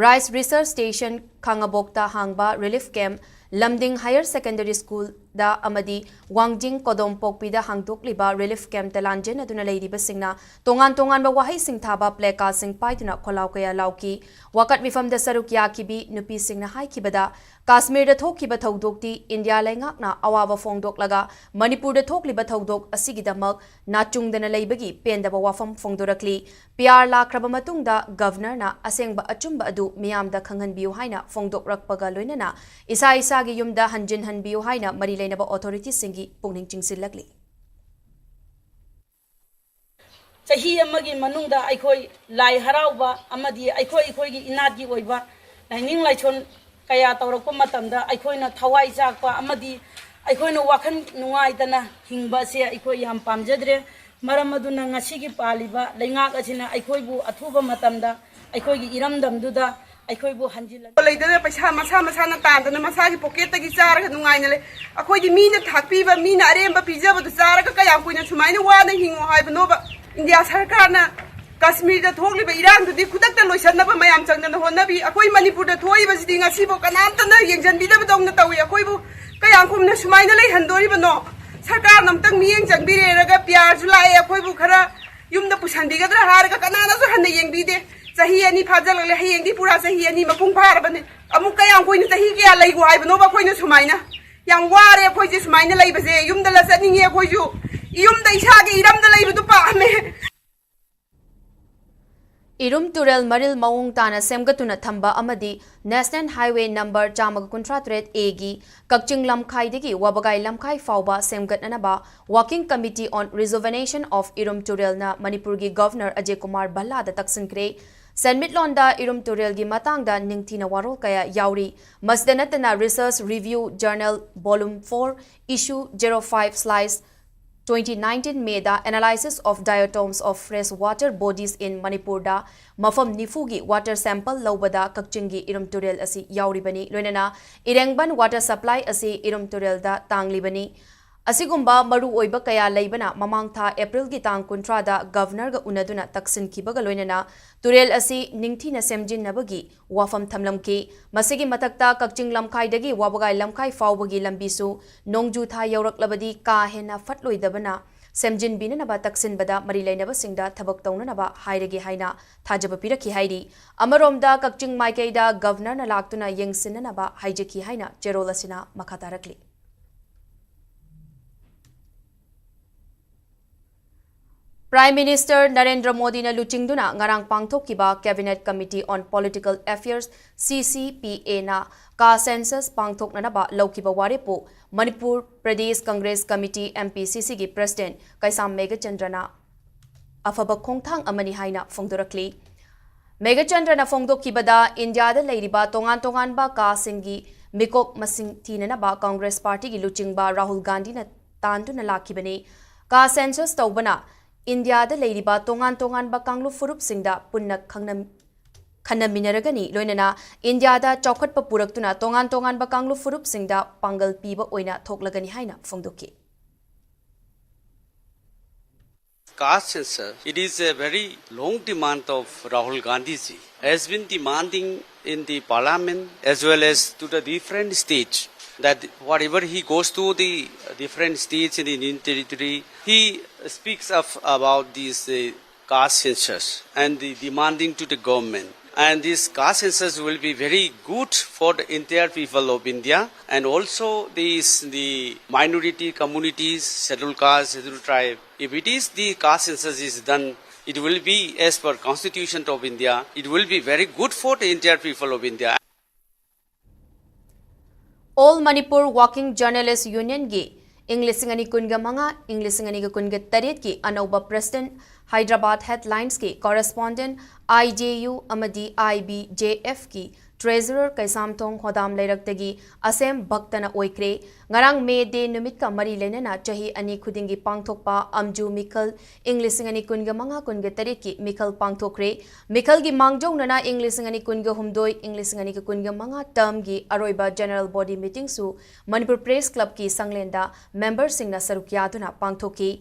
Rice Research Station Khangabokta hangba relief camp Lamding Higher Secondary School da amadi Wangjing Kodom Pokpida hangdokliba relief camp talanjen aduna leiriba singna tongan ba wahai sing thaba pleka sing paituna kholau kaya lauki wakat mifam da saruk yakibi nupi singna haikibada Kashmir da thokkiba thodokti India laingakna awawa fongdoklaga Manipur da thokliba thodok asigidamak nachungdana leibagi pendaba wafam fongdorakli PR lakraba matungda governor na asengba achumba adu miyamda khanghanbiu haina fongdokrakpaga loinana isa gi yumda hanjin hanbiu haina mari leinaba authority singi pungning chingsilakli chahi amagi manungda aikoi lai harauba amadi aikoi gi inat gi oiba laining laichon kaya tawrakpa matamda aikoina thawai jakpa amadi aikoina wakhan nungai dana hingba se aikoi yam pamjadre maram aduna ngasi gi paliba leingak achina aikoibu athuba matamda aikoi gi iramdamduda aikoibu hanjil leidana paisa masa na tandana masa gi pocket gi char ga nungai nale akoi gi mina thakpiba mina aremba pijaba du char ga kaya kuina sumaina wana hingo haibno ba India sarkar na Kashmir da thokli ba Iran du di kudak ta loisan na ba mayam chang na hon na bi akoi Manipur da thoi ba ji ngasi bo kanam ta na yengjan bi da ba dong na tawi akoi bu kaya kum na sumai na lai handori ba no sarkar nam tang miyeng chang bi re ga pyar ju lai akoi bu khara yum da pusan bi ga dra har ga kanana su han na yeng bi de sahi ani phajal le hayeng di pura sahi ani mapung phar ba ne amuk kaya koi na sahi kya lai go hai ba no ba koi na sumai na yang ware koi ji sumai na lai ba je yum da la sa ni nge koi ju yum da isa ge iram da lai bu du pa me Irum Turel Maril Maung Tana Semgatuna Thamba Amadi National Highway number Chamaguntra A gi Kakching Lamkai Digi Wabagai Lamkai Fauba Semgatnanaba Working Committee on Rejuvenation of Irum Turel na Manipur gi Governor Ajay Kumar Balla da Taksankre Senmitlonda Irum Turel gi Matangda Ningtina Warol Kaya Yauri Masdanatana Research Review Journal Volume 4 Issue 05/ 2019 made the analysis of diatoms of freshwater bodies in Manipur da mafam nifugi water sample lawbada kakchingi Irum Turel asi yauribani loinana irengban water supply asi Irum Turel da tanglibani asigumba maru oiba kaya leibana mamang tha April gi tang kuntra da governor ga unaduna taksin kibaga loinana Turel asi ningthina semjin nabagi wafam thamlamki masigi matakta kakching lamkai dagi wabagai lamkai fawbagi lambisu nongju tha yaurak ka hena fatloidabana semjin binanaba taksin bada mari leinaba singda thabak taunanaba hairegi haina thajaba piraki hairi amaromda kakching maikeida governor na laktuna yengsinanaba haijeki haina cherolasina makatarakli Prime Minister Narendra Modi na luchingduna ngarang pangthokkiba Cabinet Committee on Political Affairs CCPA na ka census pangthoknanaba laukiba warepo Manipur Pradesh Congress Committee MPCC gi President Kaisam Megachandrana afaba khongthang amani haina fongdorakli Megachandrana fongdokkibada India da leiriba tongan ba ka singi mikok masing thinanaba Congress Party gi luchingba Rahul Gandhi na tanduna lakibani ka census tawbana India da leiriba tongan ba kanglu furup singda punna khannaminaragani loinana India da chawkhatpa puraktuna tongan ba kanglu furup singda pangal piba oina thoklagani haina fongdoki Caste census, it is a very long demand of Rahul Gandhi ji. Has been demanding in the parliament as well as to the different states that whatever he goes to the different states in the Indian territory, he speaks about these caste census and the demanding to the government. And this caste census will be very good for the entire people of India and also the minority communities, scheduled caste, scheduled tribe. If it is the caste census is done It will be as per Constitution of India. It will be very good for the entire people of India. All Manipur Working Journalists Union gi English ngani kunga manga English ngani ga kunga taret ki anauba President Hyderabad headlines ki correspondent IJU amadi IBJF ki Treasurer Kaisamthong Hodam Leirak Asem Bhaktana Oikre Ngarang May Day Numit ka Mari Lenana Chahi Ani Khudingi Pangthokpa Amju Mikhal English ngani kunga manga kunga taret ki Mikhal Pangthokre Mikhal gi Mangjong nana English ngani kunga humdoi English ngani ka kunga manga term gi Aroiba General Body Meeting su Manipur Press Club ki Sanglenda member singna saruk yaduna pangthoki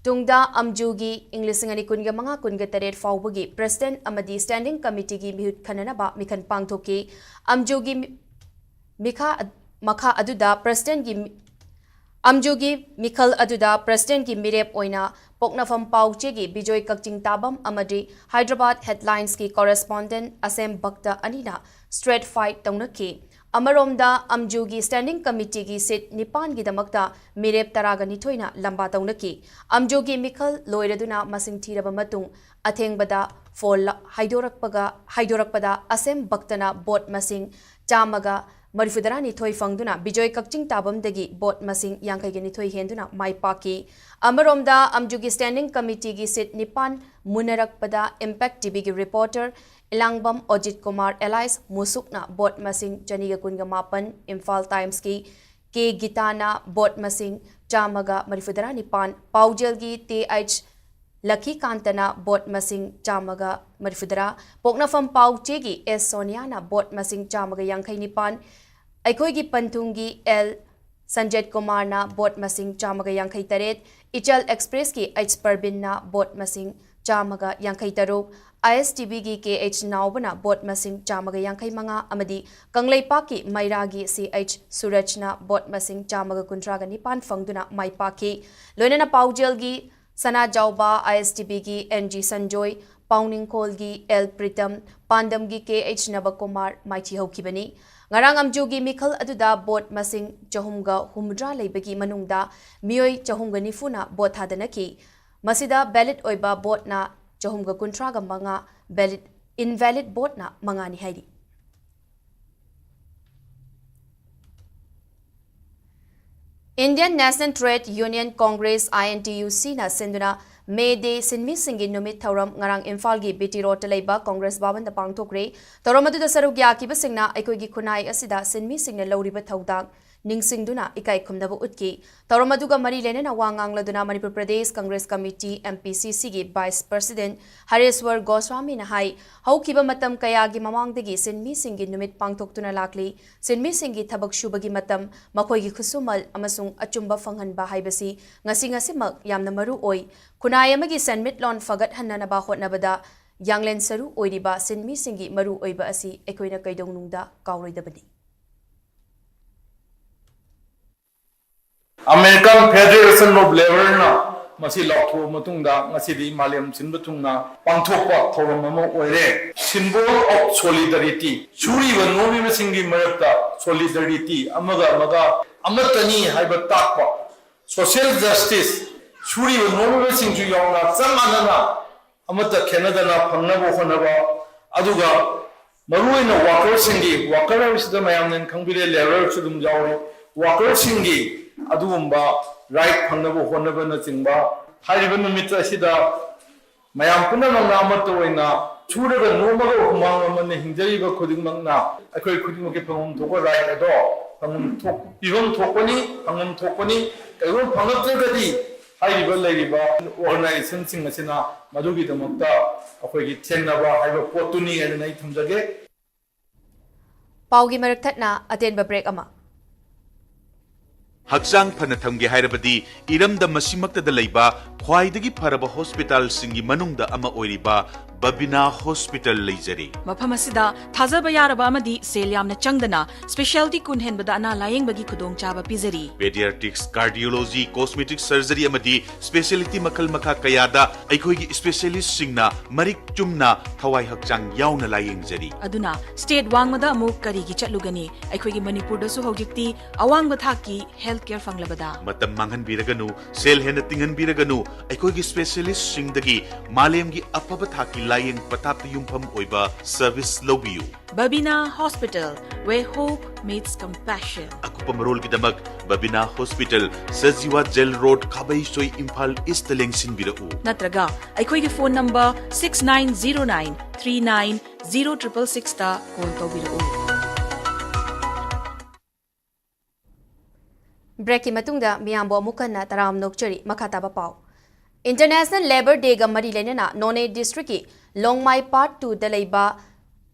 Tungda Amjugi English ngani kunga manga kunga taret fawbagi President amadi Standing Committee gi mihut khananaba mikhan pangthoki Amjugi Makha aduda President gi Amjugi Mikhal aduda President gi mirep oina Poknafam Pauche gi Bijoy Kakching Tabam amadi Hyderabad headlines ki correspondent Asem Bhakta Anina straight fight taunaki Amaromda Amjugi Standing Committee gi sit Nipan gi damakta mirep taraga nithoina lamba taunaki Amjugi Mikhal loiraduna masing thiraba matung athengbada for haidorakpada Asem Bhaktana bot masing chamaga Marifudara nithoi fangduna Bijoy Kakching Tabam dagi bot masing yangkai gi nithoi henduna mai paki Amaromda Amjugi Standing Committee gi sit Nipan munarakpada Impact TV gi reporter Ilangbam Ojit Kumar Elias Musukna bot masing Janiga Kunga Mapan Imphal Times ki K Gitana bot masing Chamaga Marifudara Nipan Paujelgi TH Lakhi Kantana bot masing Chamaga Marifudara Poknafam Pauchegi S Soniana bot masing Chamaga Yangkai Nipan Aikoigi Pantungi L Sanjay Kumarna bot masing Chamaga Yangkai Taret Ichal Express ki H Parbinna bot masing Chamaga Yangkai Taruk ISTB gi KH Naubana bot masing chamaga yangkai manga amadi Kangleipa Mairagi CH Surajna bot masing chamaga kuntraga nipan fangduna maipaki loinana Paujel gi Sana Jauba ISTB gi NG Sanjoy Pauning Kol gi L Pritam Pandam gi KH Nabakumar maithi hokibani Ngarang Amjugi Mikhal aduda bot masing chahumga humdra leibagi manungda mioi chahumga nifuna bot hadanaki masida ballot oiba bot na Chahumga kuntraga manga invalid bot na mangani haidi. Indian National Trade Union Congress INTUC na senduna May Day Sinmi Singi Numit Thauram ngarang Imphal gi BT Road Talaiba Congress Bhavan da pangthokre Tauromadu da saruk yaki basingna aikogi khunai asida Sinmi Singna lawriba thaudang Ningsingduna ikai khumnabu utki Tauramaduga Mari Lenena Wangang Laduna Manipur Pradesh Congress Committee MPCC gi Vice President Hareswar Goswami na hai haukiba matam kayagi mamangdagi Sinmi Singi Numit pangthoktuna lakli Sinmi Singi thabak shubagi matam makoigi khusumal amasung achumba fanghanba haibasi ngasi yamna maru oi Kunai amagi Senmit lon fagat hannanaba hotnabada Yanglen saru oiriba Sinmi Singi maru oiba asi ekoina kaidongnungda kauroidabadi American Federation of Labor na masi lautho matungda ngasidi Maliam sinbutungna pangthokpa thoram ama oire symbol of solidarity churi wa nomi masingi marakta solidarity amaga amatani haiba takpa social justice churi wa nomi masingju yawna samanana amata Canada phangnabu honaba aduga maruina worker singi worker sida mayamnen khangbire labor sudum jawre worker singi Adumba right Pangabo Honaba Natingba, Hariban Mitasida, Mayampuna Namatoina, Chura Noma Humang Hindariba Kudimana, I could Kudimaki Toko right at all. Even Toponi, Pangam Toponi, I won't Pangatagadi, Hariba Ladiba, organizing Singasina, Madugi the Mota, Akogi Tenaba, I have a Potuni and an item Jage. Paugi Merakatna, Atenba break ama. Haksang Panatamgi Hairabadi, Iram the Masimakta de Leba, Kwai the Paraba Hospital Singi Manung the Ama Oiriba, Babina Hospital leizari. Mafam asida thajaba yaraba amadi sel yamna changdana specialty kun henbada ana layeng bagi khudong chaba pizari. Pediatrics, cardiology, cosmetic surgery amadi specialty makal makha kayada aikhoigi specialist singna marik chumna thawai hakchang yauna layeng jari. Aduna state wangmada amuk karigi chatlugani aikhoigi Manipur da su hojikti awang bathaki healthcare fanglabada. Matam manghan biraganu sel hena tingan biraganu aikhoigi specialist singdagi malemgi apaba thaki layeng patapta yumpham oiba service lobiyu. Babina Hospital, where hope meets compassion. Akupa marol kidamak Babina Hospital, Sajiwa Jail Road, Kabai Soy Imphal East Lengsin birau. Natraga aikhoigi phone number 6909390666 ta call tawbirau. Break ki matungda miyambo amukanna taram nokchari makataba pau. International Labour Day ga mari lenena None District ki Longmai Part 2 dalaiba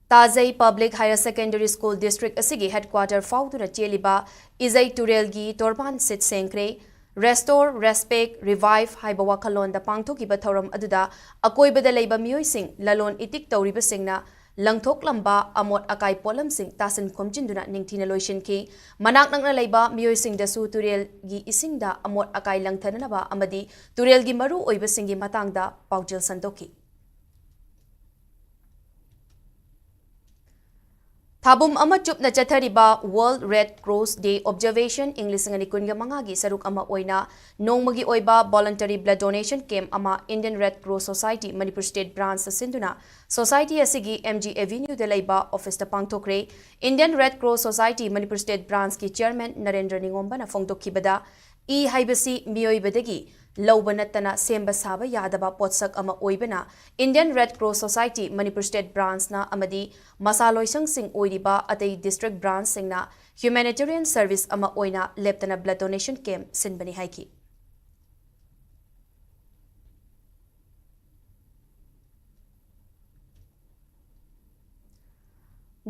Tazai Public Higher Secondary School District asigi headquarter faudura cheliba Izai Turel gi Torban Sit Sengkre Restore, Respect, Revive haiba wakalon da pangthokiba thoram aduda akoibada leiba miyoi sing lalon itik tawriba singna langthok lamba amot akai polam sing tasin khomjinduna ningthina loishin ki manak nakna leiba miyoi sing da su turel gi isingda amot akai langthanaba amadi turel gi maru oiba singi matangda paujil sandoki Thabum ama chupna chathariba World Red Cross Day Observation English ngani kunga mangagi saruk ama oina nongmagi oiba voluntary blood donation camp ama Indian Red Cross Society Manipur State Branch sinduna Society asigi MG Avenue de laiba office ta pangthokre Indian Red Cross Society Manipur State Branch ki chairman Narendra Ningomba na phongdokhibada e haibasi miyoibadagi Laubanatana Semba Saba Yadaba Potsak ama Oibana, Indian Red Cross Society Manipur State Branch na Amadi, Masaloisang Sing Oidiba at a district branch sing na Humanitarian Service ama Oina Leptana Blood Donation Camp Sinbani Haiki.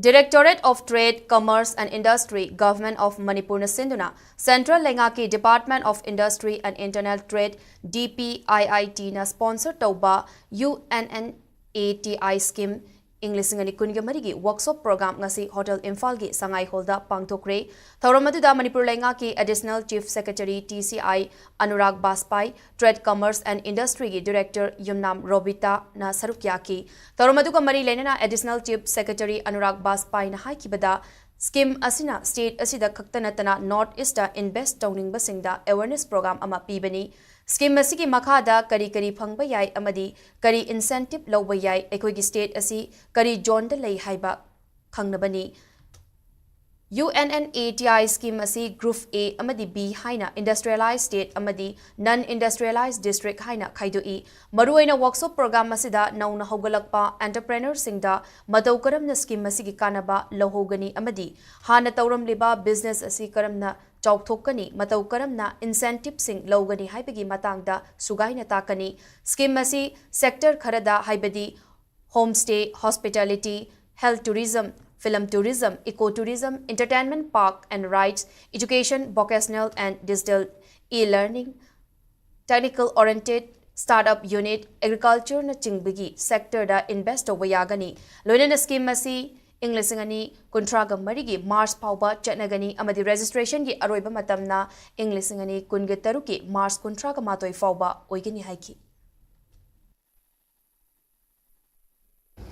Directorate of Trade, Commerce and Industry, Government of Manipur na Sinduna, Central Lengaki Department of Industry and Internal Trade, DPIIT na sponsor tauba UNNATI scheme English ngani kunga marigi workshop program ngasi Hotel Imphal gi Sangai Holda pangthokre Thauramadu Manipur Lengaki Additional Chief Secretary TCI Anurag Baspai Trade Commerce and Industry gi Director Yumnam Robita na sarukyaki Thauramadu mari lenena Additional Chief Secretary Anurag Baspai na haikibada scheme asina state asida khaktanatana North East invest towning basingda awareness program ama pibani Scheme asigi makada kari phangba yai amadi kari incentive lawba yai ekoi state asi kari zone da lei haiba khangnabani UNNATI scheme asi Group A amadi B haina industrialized state amadi non-industrialized district haina khaidoi maruaina workshop program asida nauna hogalakpa entrepreneur singda matau karamna scheme asigi kanaba lohogani amadi hana tauram liba business asi karamna Chauthokani, Matau Karamna, incentive sing logani haibagi matangda, Sugaina Takani, scheme masi, sector Karada haibadi, homestay, hospitality, health tourism, film tourism, ecotourism, entertainment park and rides, education, vocational and digital e-learning, technical oriented, startup unit, agriculture na chingbigi, sector da invest over yagani, Loina scheme masi, English ngani kuntraga marigi Mars pauba chatnagani amadi registration gi aroiba matamna English ngani kunge taruki Mars kuntraga matoi fauba oigani haiki.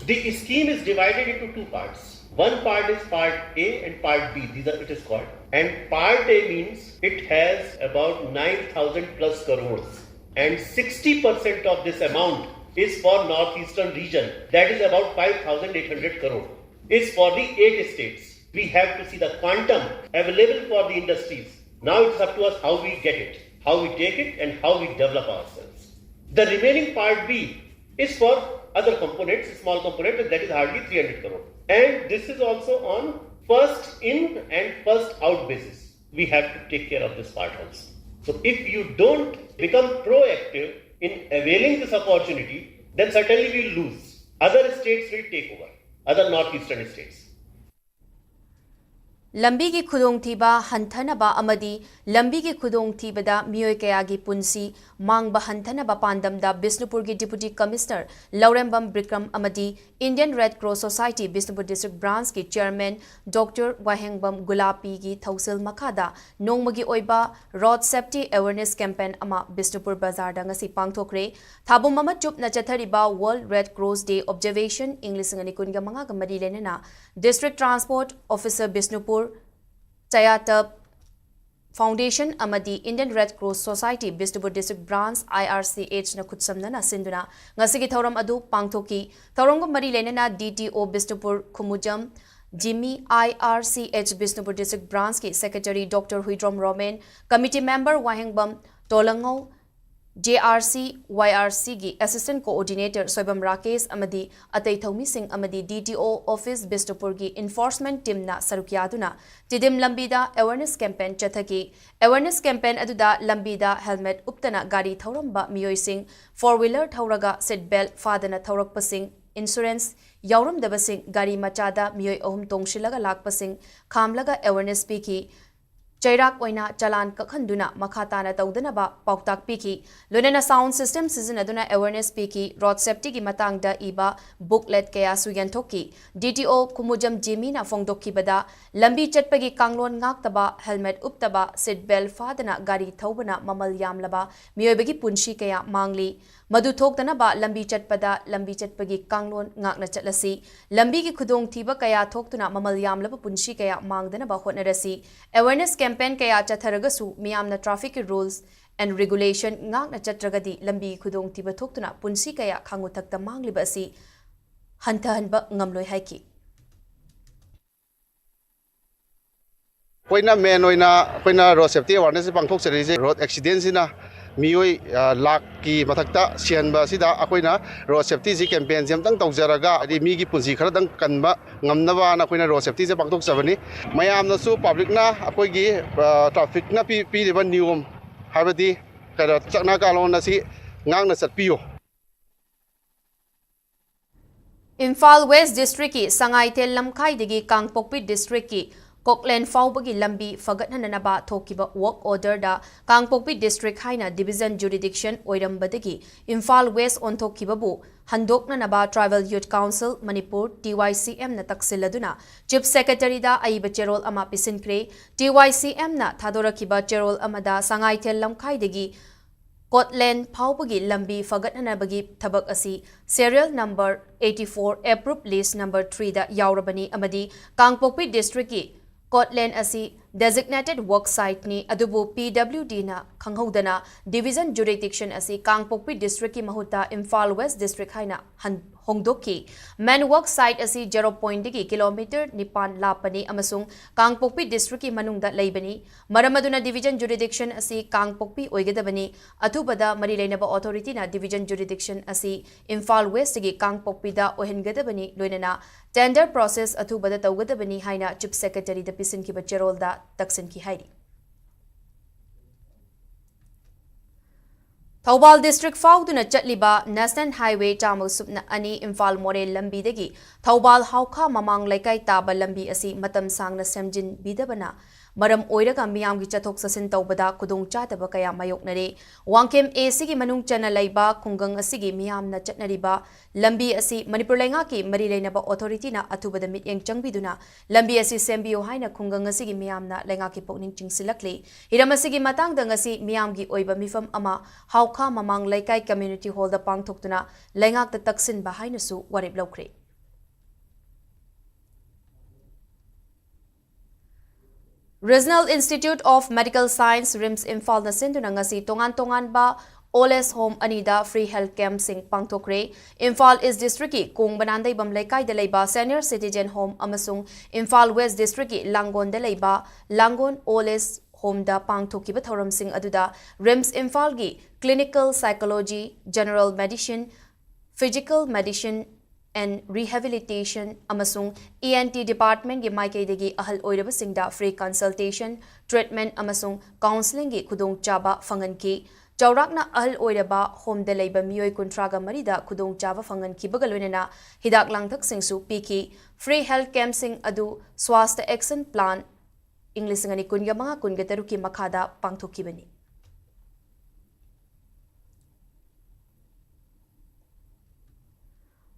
The scheme is divided into two parts. One part is part A and part B. These are it is called. And part A means it has about 9,000 plus crores, and 60% of this amount is for northeastern region. That is about 5,800 crore. Is for the 8 states. We have to see the quantum available for the industries. Now it's up to us how we get it, how we take it, and how we develop ourselves. The remaining part B is for other components, small components, that is hardly 300 crore. And this is also on first in and first out basis. We have to take care of this part also. So if you don't become proactive in availing this opportunity, then certainly we'll lose. Other states will take over. Other northeastern states. lambi ki khudong thiba hanthana ba amadi lambi ki khudong thibada miyoi kaya gi punsi mang ba hanthana ba pandam da Bisnupur gi Deputy Commissioner Laurembam Bikram amadi Indian Red Cross Society Bisnupur District Branch ki Chairman Dr. Wahengbam Gulapi gi Thausil Makhada nongmagi oiba road safety awareness campaign ama Bisnupur Bazar da ngasi pangthokre thabum mama chup na chathariba World Red Cross Day observation English ngani kunga manga ga mari lenena District Transport Officer Bisnupur Chayatab Foundation amadi Indian Red Cross Society Bisnupur District Branch IRCH na khutsamna sinduna ngasigi thoram adu pangthoki thorong mari lenena DTO Bisnupur Khumujam Jimmy IRCH Bisnupur District Branch ki Secretary Dr. Huidrom Roman Committee Member Wahengbam Tolango JRC YRC gi Assistant Coordinator Soibam Rakesh amadi Atai Thomi Singh amadi DTO Office Bisnupur gi Enforcement Team na sarukyaduna Tidim Lambida Awareness Campaign chathaki Awareness Campaign aduda Lambida helmet uptana gari thoramba miyoi sing 4-wheeler thauraga seat belt fadana thaurakpasing insurance yauram dabasing gari machada miyoi ahum tongshilaga lakpasing khamlaga awareness piki Chairak oina chalan kakhanduna makhatana tawdanaba pautak piki lonena sound system season aduna awareness piki road safety gi matangda iba booklet kaya suyanthokki DTO Kumujam Jimmy na fongdokki bada lambi chatpagi kanglon ngaktaba helmet uptaba seat belt fadana gari thawbana mamal yamlaba miyobagi punshi kaya mangli madu thoktanaba lambi chatpagi kanglon ngakna chatlasi lambi gi khudong thiba kaya thoktuna mamal yamlaba punshi kaya mangdanaba hotnarasi awareness campaign kaya chatharagasu miyamna traffic rules and regulation ngakna chatragadi lambi khudong thiba thoktuna punsi kaya khanguthakta mangliba asi hantahanba ngamloi haiki koina main oina road safety awareness pangthok chari road accident sina miyoi lak ki mathakta sianba sida akoina road safety ji campaign jam tang tawjaraga adi mi gi punsi khara dang kanba ngamnaba na koina road safety je pangthok sabani mayam na su public na akoi gi traffic na pi riba niyom habadi kada chakna kalon na si ngang na satpiyo Imphal West District ki Sangai Tel Lamkhai digi Kangpokpi District ki Koklen Faubagi Lambi Fagatnanaba Thokiba Work Order da Kangpokpi District Haina Division Jurisdiction Oirambadagi Imphal West on Thokibabu Handoknanaba Tribal Youth Council Manipur TYCM na taksiladuna Chief Secretary da Aiba Cherol ama pisinkre TYCM na Thadorakiba Cherol amada Sangai Tel Lamkhai digi Kotlen Paubagi Lambi Fagatnanabagi Tabak asi serial number 84 approved list number 3 da Yaurabani amadi Kangpokpi District ki Kotlen asi designated work site ni adubu PWD na khanghodana division jurisdiction asi Kangpokpi District ki mahuta Imphal West District haina hongdokki man work site asi 0.2 kilometer nipan lapani amasung Kangpokpi District ki manungda leibani maramaduna division jurisdiction asi Kangpokpi oigedabani athubada mari leinaba authority na division jurisdiction asi Imphal West gi Kangpokpi da ohengadabani loinana tender process athubada tawgadabani haina chief secretary da pisin ki bacherol da taksin ki hairi Thobal District Fauduna Chatliba National Highway Tamal Supna Ani Imphal More Lambi degi Thobal Hauka Mamang Laikai Taba Lambi asi Matam Sangna Semjin Bidabana Maram Oiraga Miyam gi chathok sasin tawbada kudong chataba kaya mayoknare Wangkem AC gi manung chana laiba khungang asigi miyam na chatnariba lambi asi Manipur lenga ki mari leinaba authority na athubada mityeng changbiduna lambi asi sembio haina khungang asigi miyam na lenga ki pokning chingsilakle hiram asigi matang da ngasi miyam gi oiba mifam ama hauka mamang laikai community hall da pangthoktuna lengak ta taksin ba haina su warib lokre Regional Institute of Medical Science RIMS Imphal na sinduna ngasi tongan ba Oles Home Anida Free Health Camp sing pangtokre Imphal East District ki kung bananday bam laikai da leiba Senior Citizen Home amasung Imphal West District ki Langon da leiba Langon Oles Home da pangtokiba thoram sing aduda RIMS Imphal gi Clinical Psychology, General Medicine, Physical Medicine and Rehabilitation amasung ENT Department gi maikai degi ahal oiraba singda free consultation, treatment amasung counseling gi khudong chaba fangan ki Chaurakna ahal oiraba home de leiba miyoi kuntraga marida khudong chaba fangan ki bagalwenena hidak langthak singsu piki free health camp sing adu swasthya action plan English ngani kunga mga kunga taruki makada pangthokibani.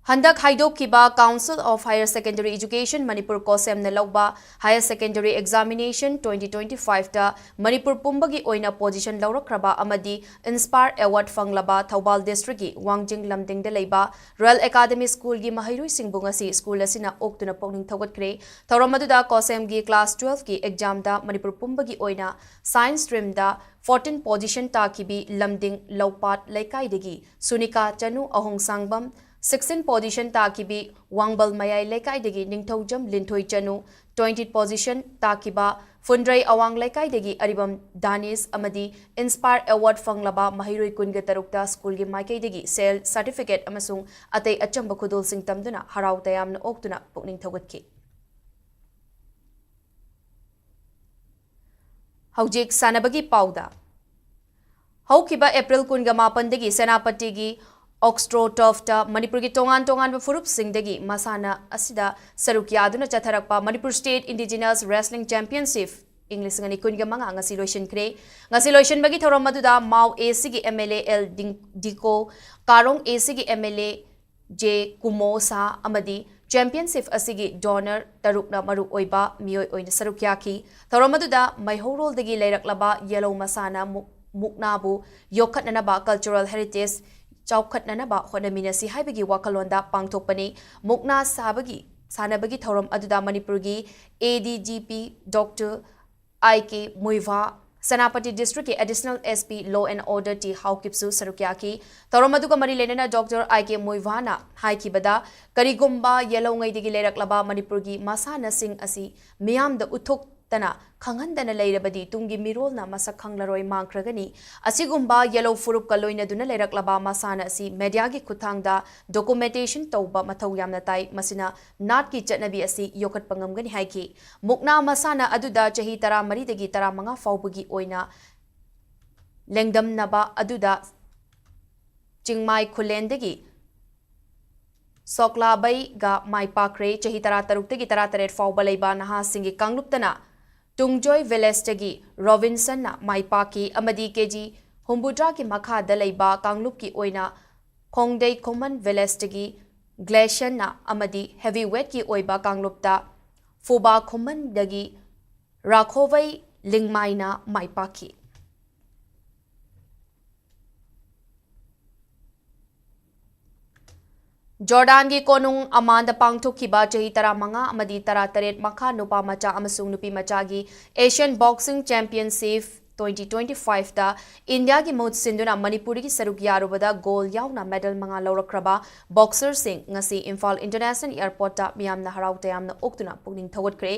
Handak Haidokiba Council of Higher Secondary Education Manipur Kosem Nalauba Higher Secondary Examination 2025 ta Manipur Pumbagi Oina Position Laurakraba Amadi Inspire Award Fanglaba Thaubal District gi Wangjing Lamding de Leiba Royal Academy School gi Mahirui Singbungasi School asina Oktuna Pongning Thawatkrei Thauramadu Kosem gi Class 12 ki exam da Manipur Pumbagi Oina Science stream da 14 position ta kibi Lamding Laupat Laikai degi Sunika Chanu Ahong Sangbam 16 position takibi Wangbal Mayai Lekai degi Ningthaujam Linthoi Chanu 20 position takiba Fundrai Awang Lekai degi Aribam Danis Amadi Inspire Award Fanglaba Mahiroi Kunga Tarukta School gi Maikai degi Sale Certificate amasung Atay Achamba Khudol Sing Tamduna Harau Tayamna Oktuna Pukning Thawatki Haujik Sanabagi Pauda Haukiba April Kunga Mapandegi Senapati gi Oxtro Tofta Manipur ki tongan Furup Singdegi Masana Asida Sarukyaduna Chatharakpa Manipur State Indigenous Wrestling Championship English ngani kunga mga ngasilotion kre ngasilotion bagi thoramaduda Mau AC gi MLA L Diko Karong AC gi MLA J Kumosa Amadi Championship asigi donor tarukna maru oiba mioi oina sarukyaki thoramaduda Maihorol degi leiraklaba Yellow Masana Muknabu Yokhatnanaba Cultural Heritage Chaukat Nanaba Honaminasi Haibagi Wakalonda Pangtopani Mukna Sabagi Sanabagi Thorum Aduda Manipurgi ADGP Dr. IK Muiva Sanapati District Additional SP Law and Order T Haukipsu Sarukyaki Thoromaduga Marilena Dr. IK Muivana Haikibada Karigumba Yellow Ngai Leraklaba Manipurgi Masana Singh Asi Miam the Utok Tana Kangandana Lairabadi Tungi Mirolna Masakang Laroi Mankragani Asigumba Yellow Furup Kaloina Duna Leraklaba Masana Si Mediagi Kutangda Documentation Tauba Matawam Natai Masina Natki Chatnabi Asi Yokat Pangamgani Haiki Mukna Masana Aduda Chahitara Maridagi Tara Manga Faubugi Oina Lengdam Naba Aduda Chingmai Kulendegi Sokla Bay ga Mai Pakre Chahitara Tarukti Tara Taret Faubalaiba Naha Singi Kangluptana Tungjoy Velestagi Robinson na Maipaki Amadi Keji Humbudra ki Makha Dalaiba Kanglup ki Oina Kongdei Common Velestagi Glacier na Amadi Heavyweight ki Oiba Kanglupta Fuba Common Dagi Rakhovai Lingmai na Maipaki Jordan gi konung Amanda Pangthokiba chahi tara manga amadi tara taret makha nupa macha amasung nupi macha gi Asian Boxing Championship 2025 da India gi mot sinduna Manipur gi saruk yarubada gold yauna medal manga laurakraba boxer sing ngasi Imphal International Airport ta miyamna harau tayamna oktuna pungning thawat kre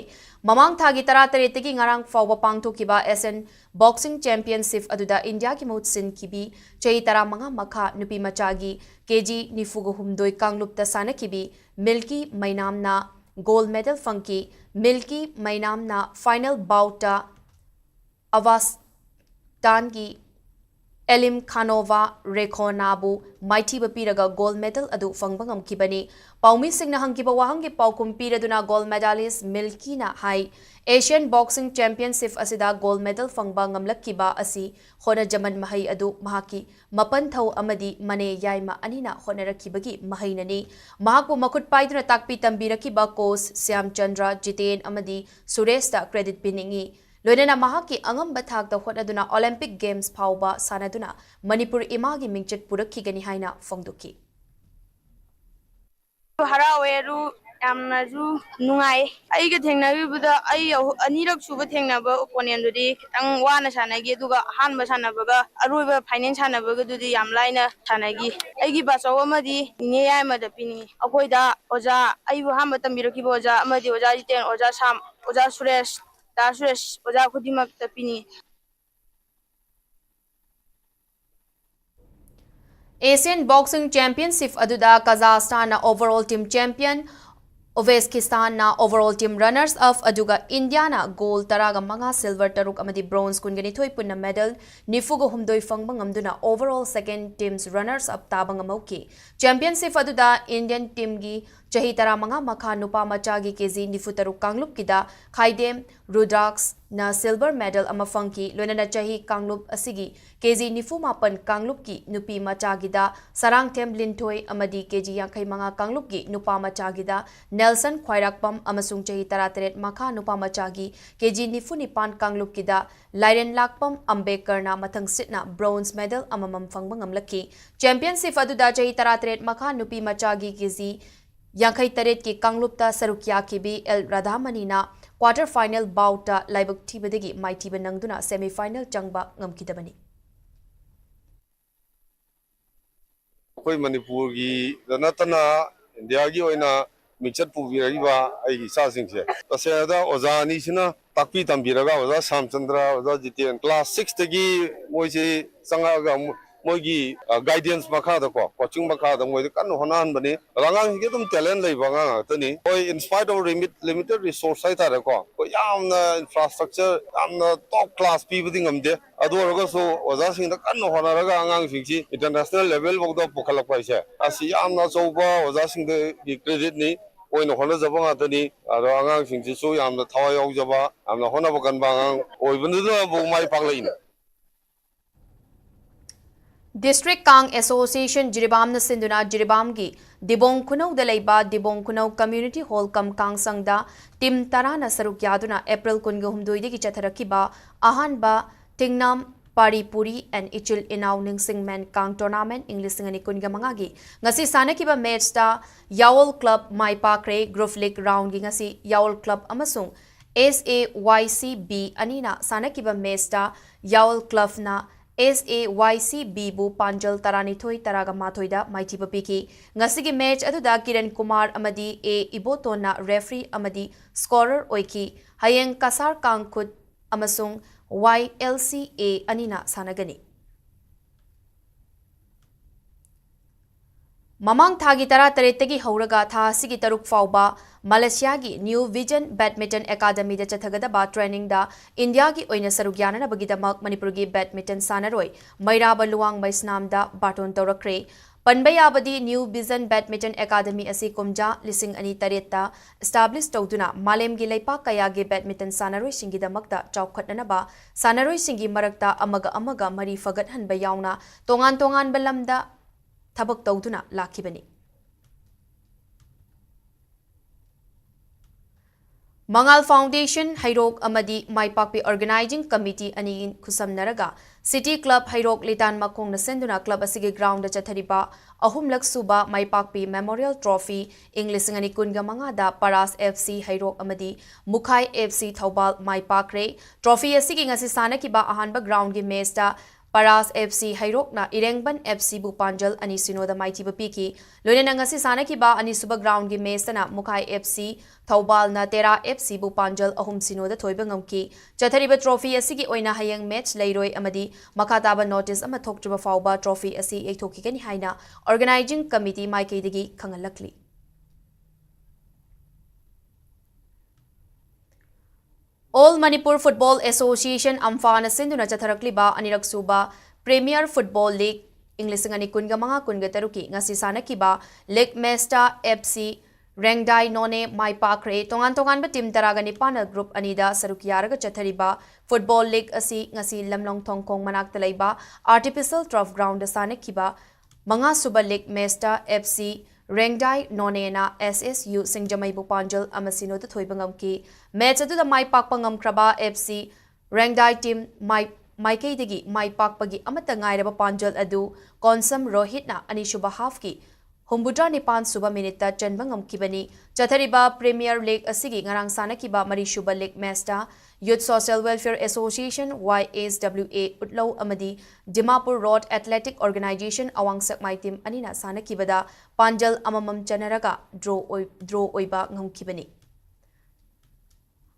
mamang thagi tara taret gi ngarang fawba pangthokiba Asian Boxing Championship aduda India gi mot sin kibi chahi tara manga makha nupi macha gi KG Nifugo Humdoi Kanglupta Sanakibi Milky Mainamna gold medal funky Milky Mainamna final bouta Avas Tangi Elim Khanova Rekhonabu Mighty Bapiraga gold medal adu fangbangam kibani Paumi Singna Hankiba Wahangi Paukum Piraduna gold medalist Milkina Hai Asian Boxing Championship asida gold medal fangbangam lakiba asi Hona Jaman Mahai adu Mahaki Mapanthau Amadi Mane Yaima Anina Honarakibagi Mahainani Mahaku Makut Paidra Takpi Tambirakiba Kos Siam Chandra Jiten Amadi Suresta credit piningi Loinana Mahaki Angam Bathak the Hodaduna Olympic Games Pauba Sanaduna Manipur Imagi Mingchet Puraki Gani Haina Fongduki. Haraweru Amnazu Nungai. I get Hangnavi with the Anirok Suba Hangnaba opponent today, Tangwana Sanagi, Duga, Hanbasanabaga, Aruba, Finance Hanabaga to the Yamlina Tanagi. I give us Omadi, Niama the Pini, Akoida, Oza, Ayuhamatan Birakiboja, Amadi Oja, Oja Sam, Oja Suresh. Dasresh Oja Kudimak Tapini. Asian Boxing Championship aduda Kazakhstan na overall team champion Uzbekistan na overall team runners of aduga India na gold taraga mga silver taruk amadi bronze kun ganitoy punna medal nifugo humdoy fangbang amduna overall second team's runners up tabang amauki championship aduda Indian team gi chahi tara manga makha nupa machagi kg nifutaruk kanglup kida khaidem rudraks na silver medal ama fangki loinana chahi kanglup asigi kg nifu mapan kanglup ki nupi machagida sarangthem linthoi amadi kg yankai manga kanglup ki nupa machagida nelson khwairakpam amasung chahi tara teret makha nupa machagi kg nifu nipan kanglup kida lairen lakpam ambekar na mathang sitna bronze medal amamam fangbang amlaki championship aduda chahi tara teret makha nupi machagi kg yankai taret ki kanglupta sarukya kibi el radhamani na quarter final bauta laibuk thibadegi maitiba nangduna semi final changba ngamkidabani koi manipur gi danatana india gi oina michat pubiraiba ai gi sa singse taseda ozani sina takpi tambiraga oza samchandra oza jiten class 6 tagi moisi sangaga moigi guidance makha da ko coaching makha da moi kan honan bani rangang gi dum talent lei banga tani oi in spite of limited resource sai ta ko yamna infrastructure yamna top class pi buding amde adu roga so oza sing da kan honaraga angang sing si international level bog da pokhalak paise asi yamna chouba oza sing de credit ni oi no hona jaba nga tani aro angang sing si so yamna thawa yaw jaba amna hona bakan bangang oi bundu da bo mai pakleina District Kang Association Jiribam na sinduna Jiribam gi Dibong Kunau da laiba Dibong Kunau Community Hall kam Kang Sangda Tim Tarana sarukyaduna April kunga humdoi degi chatharakiba ahanba Tingnam Paripuri and Ichil Inaw Ningsing Men Kang Tournament English ngani kunga mangagi ngasi sanakiba match ta Yawol Club Mai Pakre Group League round gi ngasi Yawol Club amasung SAYCB anina sanakiba match ta Yawol Club na SAYCB bu Panjal Taranithoi Taraga Mathoida Maitiba Piki ngasigi match aduda Kiran Kumar amadi A Ibotona referee amadi scorer oiki hayeng Kasar Kangkhut amasung YLCA anina sanagani Mamang thagi tara taretagi hauraga tha sigi taruk fauba Malaysia gi New Vision Badminton Academy da chathagada ba training da India gi oina sarugyana na bagi damak Manipur gi badminton sanaroi Maira Baluang Maisnam da baton torakre Panbayabadi New Vision Badminton Academy asi kumja lising ani tareta establish tawduna malem gi leipa kaya gi badminton sanaroi singi damakta chawkhatna ba sanaroi singi marakta amaga mari fagat hanba yauna tongan balamda thabak tawduna lakibani Mangal Foundation Hairok Amadi Maipakpi Organizing Committee ani Kusamnaraga City Club Hairok Litan Makong na senduna club asigi ground da chathariba ahumlak suba Maipakpi Memorial Trophy English ngani kunga mangada Paras FC Hairok Amadi Mukhai FC Thobal Maipakre Trophy asigi ngasi sanakiba ahanba ground gi match da Paras FC Hairok na Irengban FC Bupanjal ani sinoda maitiba piki loina ngasi sanakiba ani suba ground gi match na Mukhai FC Thobal na Tera FC Bupanjal ahum sinoda thoiba ngamki chathariba trophy asigi oina hayang match leiroi amadi makataba notice ama thokjuba fauba trophy asi eithoki kani haina organizing committee maikeidagi khangalakli All Manipur Football Association Amphana sinduna chatharakliba anirak suba Premier Football League English ngani kunga manga kunga taruki ngasi sanakiba Lake Mesta FC Rengdai None Mai Pakre tongan ba team taragani pana group anida sarukyaraga chathariba Football League asi ngasi lamlong thongkong manakta leiba artificial turf ground sanakiba manga suba Lake Mesta FC Rengdai Nonena SSU Singjamai Bupanjal Amasino the Thoibangam ki match adu the Mai Pakpangam Kraba FC Rengdai team Maike digi Mai Pakpagi Amata Ngairaba Panjal adu Konsam Rohitna Anishuba half ki Humbuja Nipan Suba Minita Chenbangam Kibani Chathariba Premier League Asigi Ngarang Sanakiba Marishuba League Mesta Youth Social Welfare Association YSWA Utlaw Amadi Dimapur Road Athletic Organization Awangsak Mai Team Anina Sanakibada Panjal Amamam Chanaraga draw oiba ngamkibani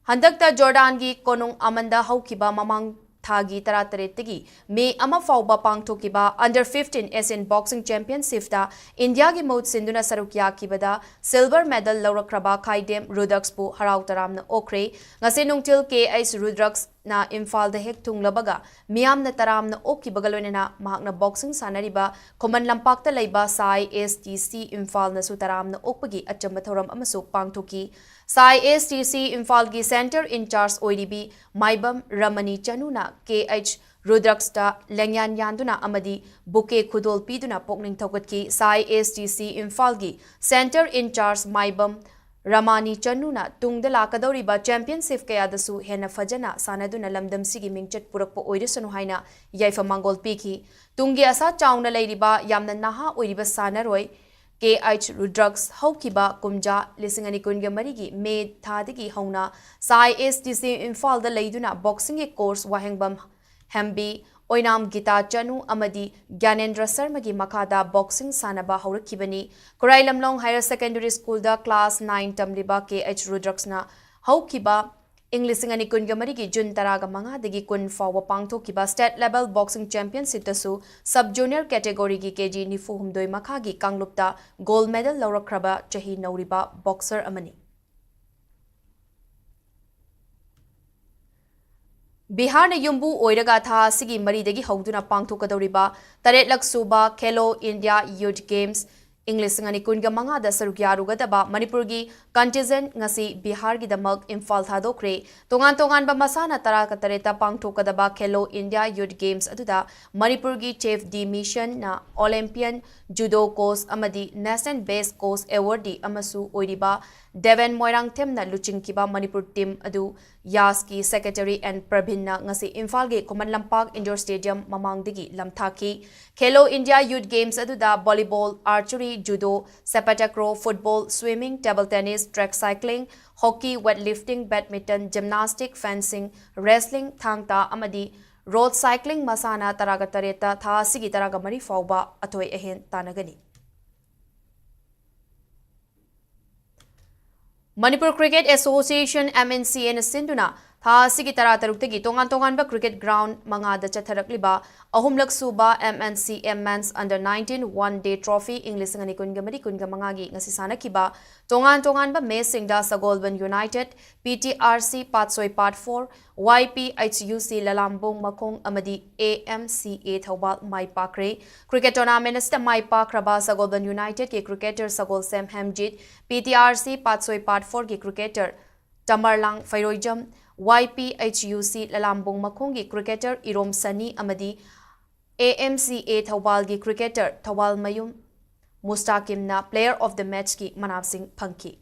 Handakta Jordan gi Konung Amanda Haukiba Mamang thagi taratareti May ama fauba pangthokiba under 15 Asian Boxing Championship da India gi mode sinduna sarukya kibada silver medal lawrakraba Khaidem Rudrakspu harau taramna okre ngase nungtil KH Rudraks na Imphal da hek thunglabaga miyamna taramna okibagaloina mahakna boxing sanariba Khoman Lampakta leiba Sai STC Imphal na su taramna okpagi achamba thoram amasu pangthoki Sai STC Imphal gi center in charge ODB Maibam Ramani Chanuna KH Rudraksta Lengyan Yanduna Amadi Buke Khudol Piduna Pokning Thokatki Sai STC Imphal gi center in charge Maibam Ramani Chanuna Tungda Lakadoriba Championship Kayadasu Hena Fajana Sanaduna Lamdam Sigi Mingchat Purakpo Oirisanu Haina Yaifa Mangol Piki Tungi Asa Chauna Ladiba Yamna Naha Oiriba Sanaroi KH Rudraks Haukiba Kumja Lisingani Kunga Marigi Made Thadigi Hauna Sai STC Imphal the Laiduna Boxing course Wahengbam Hambi Oinam Gita Chanu Amadi Gyanendra Sarmagi Makada Boxing Sanaba Haurakibani Kurailam Long Higher Secondary School da Class 9 Tamliba KH Rudraksna Haukiba English Singani Kungamarigi Jun Taraga Manga Digi Kun Fawa Pangto Kiba State Level Boxing Championship Tasu Sub Junior Category gi KG Nifu Humdoi Makagi Kanglupta Gold Medal Laurakraba Chahi Nauriba Boxer Amani Bihar na Yumbu Oiraga Tha Sigi Maridagi Hauduna Pangthokadoriba Taret Laksuba Khelo India Youth Games English Ngani Kunga Manga da Sarukyarugadaba Manipurgi contingent ngasi Bihar gi damak Imphal thadokre tongan ba masana taraka tareta pangthokadaba Khelo India Youth Games aduda Manipurgi Chief D Mission na Olympian Judo coach amadi National Best Coach Awardee amasu oiriba Devan Moirang Temna Luchingkiba Manipur team adu Yaski Secretary and Prabhinna ngasi Imphal ge Khoman Lampak Indoor Stadium mamangdigi lamthaki Khelo India Youth Games aduda volleyball, archery, judo, sepatacro, football, swimming, table tennis, track cycling, hockey, weightlifting, badminton, gymnastic, fencing, wrestling, thangta amadi road cycling masana taraga tareta tha sigi taraga mari fauba athoi ahen tanagani Manipur Cricket Association MNCN Sinduna Tha Sigi Tara Taruktagi Tongan ba Cricket Ground Mangada Chatharakliba Ahumlak Suba MNCM Men's Under 19 One-Day Trophy English Ngani Kunga Mari Kunga Mangagi Ngasisana Kiba Tongan ba May Singda Sagolban United PTRC Patsoi Part 4 YPHUC Lalambong Makong Amadi AMCA Thawbal Mai Pakre Cricket Tournament Sta Mai Pakraba Sagolban United ke cricketer Sagol Sam Hamjit PTRC Patsoi Part 4 ke cricketer Tamarlang Fairojam YPHUC Lalambong Makonggi cricketer Irom Sani Amadi AMCA Thawbalgi cricketer Thawal Mayum Mustaqimna Player of the Match ki Manab Singh Phanki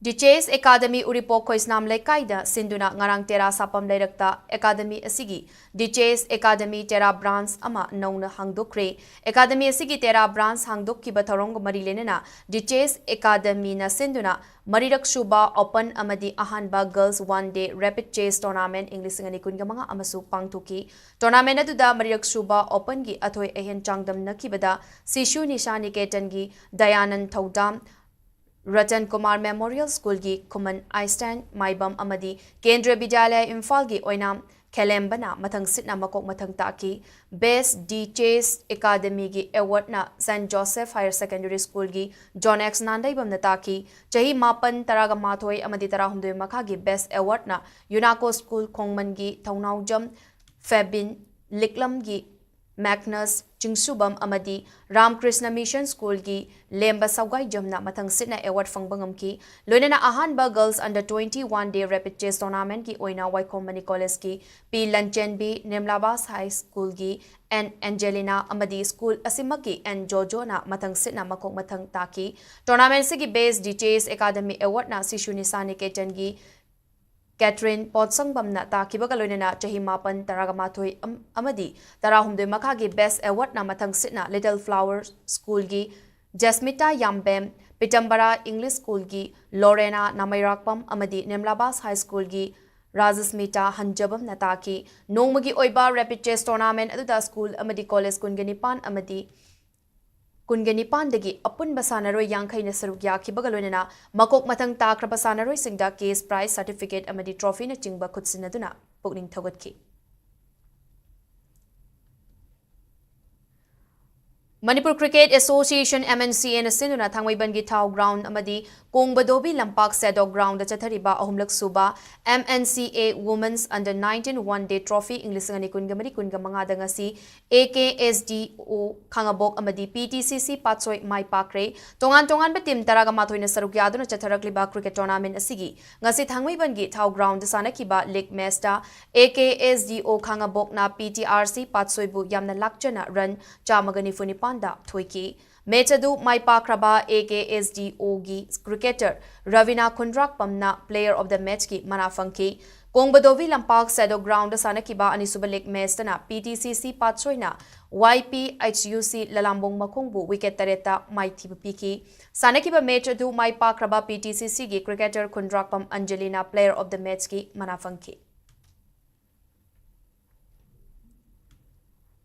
The Chase Academy Uripo Khoisnam Lekaida Sinduna Ngarang Tera Sapam Leirakta Academy Asigi The Chase Academy Tera Branch Ama Nauna Hangdokre Academy Asigi Tera Branch Hangdok Kiba Tharong Marilenena The Chase Academy Na Sinduna Marirak Shuba Open Amadi Ahanba Girls One Day Rapid Chase Tournament English Ngani Kunga Manga Amasu Pangtuki Tournament Aduda Marirak Shuba Open Gi Athoi Ehen Changdam Nakibada Sishu Nishani Ketan Gi Dayanan Thaudam Ratan Kumar Memorial School gi Kuman Einstein Maibam Amadi Kendra Vidyalaya Imphal gi Oinam Kelembana Mathang Sitna Makok Mathang Taki Best D Chase Academy gi Award na St. Joseph Higher Secondary School gi John X Nandai Bam Nataki Chahi Mapan Taraga Mathoi Amadi Tarahumdoi Makha gi Best Award na Unaco School Kongman gi Thaunaujam Febin Liklam gi Magnus Chingsubam Amadi Ramkrishna Mission School gi Lemba Saugai Jamna Mathang Sitna Award Fangbangam ki Loinana Ahanba Girls Under 21 Day Rapid Chess Tournament ki Oina Waikomani College ki P Lanchenbi Nemlabas High School gi and Angelina Amadi School Asimaki and Jojo na Mathang Sitna Makok Mathang Taki Tournament sigi Base D Chess Academy Award na Sishu Nisani Ketan gi Catherine Potsang Bamna Takibaga Loinana Chahi Mapan Taragamathoi Amadi Tarahumdoi Makagi Best Award na Mathang Sitna Little Flower School gi Jasmita Yambem Pitambara English School gi Lorena Namairakpam Amadi Nemlabas High School gi Rajasmita Hanjabam Nataki Nongmagi Oiba Rapid Chess Tournament Aduda School Amadi College Kungenipan Amadi कुनगनिपानदगी अपुनबा सानारोय यांखैना सरुक याखिबगा लोइनना मकोक मतंग ताक्रबा सानारोयसिंगदा केस प्राइज सर्टिफिकेट अमदी ट्रॉफीना चिंगबा खुदसिनदुना पुकनिंग थौगतखि Manipur Cricket Association MNCA na sinuna thangwaibangi thau ground amadi Kongbadobi Lampak Sedok ground da chathariba ahumlak suba MNCA Women's Under 19 One Day Trophy English ngani kungamari kungamanga da ngasi AKSDO Khangabok amadi PTCC Patsoi Mai Pakre tongan ba team taraga mathoina saruk yaduna chatharakliba cricket tournament asigi ngasi thangwaibangi thau ground da sanakiba league match da AKSDO Khangabok na PTRC Patsoi bu yamna lakchana run chamagani funi da thoiki mechadu mai pakraba AKSDO gi cricketer Ravina Kundrak pamna player of the match ki mana fangki Kongbadovi Lampak Sedo ground sanakiba anisuba league match na PTCC patsoina YPHUC Lalambong Makongbu wicket tareta mai thibpiki sanakiba mechadu mai pakraba PTCC gi cricketer Kundrak pam Angelina player of the match ki mana fangki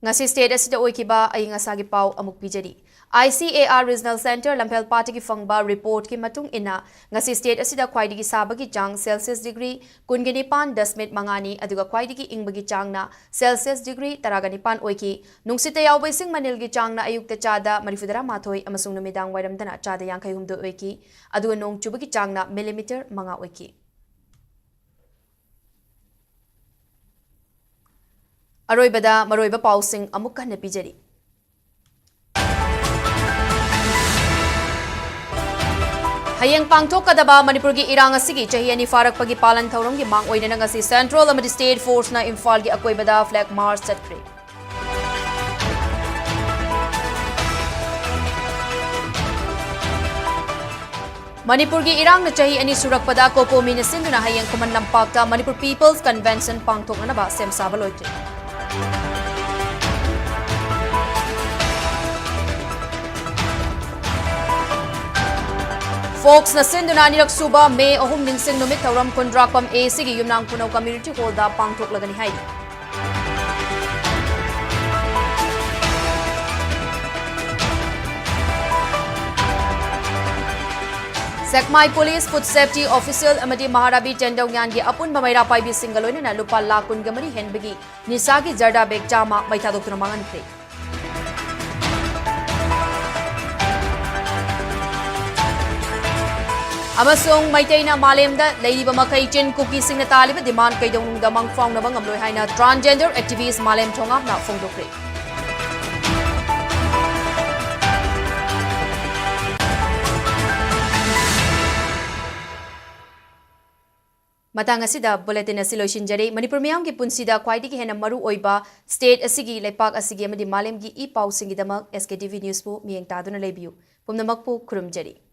ngasi state asida oikiba ai ngasagi pau amuk pijari ICAR Regional Center Lampel Party ki fangba report ki matung ina ngasi state asida khwaidi ki sabagi chang Celsius degree kungeni pan 10 mangani aduga khwaidi ki ingbagi chang na Celsius degree taragani pan oiki nungsita yawbai sing manil gi chang na ayukta chada marifudara mathoi amasung numidang wairam dana chada yankai humdo oiki aduga nong chubagi chang na millimeter manga oiki Aroibada maroiba pausing amuk kana pijari Hayang pangthokadaba Manipur gi irang asigi chahi ani farakpagi palan thauram gi mang oinana ngasi Central amadi State Force na Imphal gi akoibada flag march chatkre Manipur gi irang na chahi ani surakpada kokomi na sinduna hayang kuman lampakta Manipur People's Convention pangthokna ba semsaba loitre Folks na sinduna nirak suba May ahum ningsing numit thauram Kundrakpam A sigi yumnang punau community hall da pangthok lagani hai Sekmai Police Food Safety Official amadi Maharabi Tendau Nyan gi apun bamaira pai bi singaloina na lupa lakun gamari henbagi nisagi jarda beg chama maitha doktor mangan pre Amasung maitaina malemda leiba makai chen cookie singna taliba demand kaidong da mangfong na bangamloi haina transgender activist malem thongap na phongdokre Matang asida bulletin asiloishin jare Manipur miyam ki punsida khwaidi ki hena maru oiba state asigi lepak asigi amadi malem gi e pau singi damak SKTV news po miyeng taduna lebiu pumnamak po kurum jare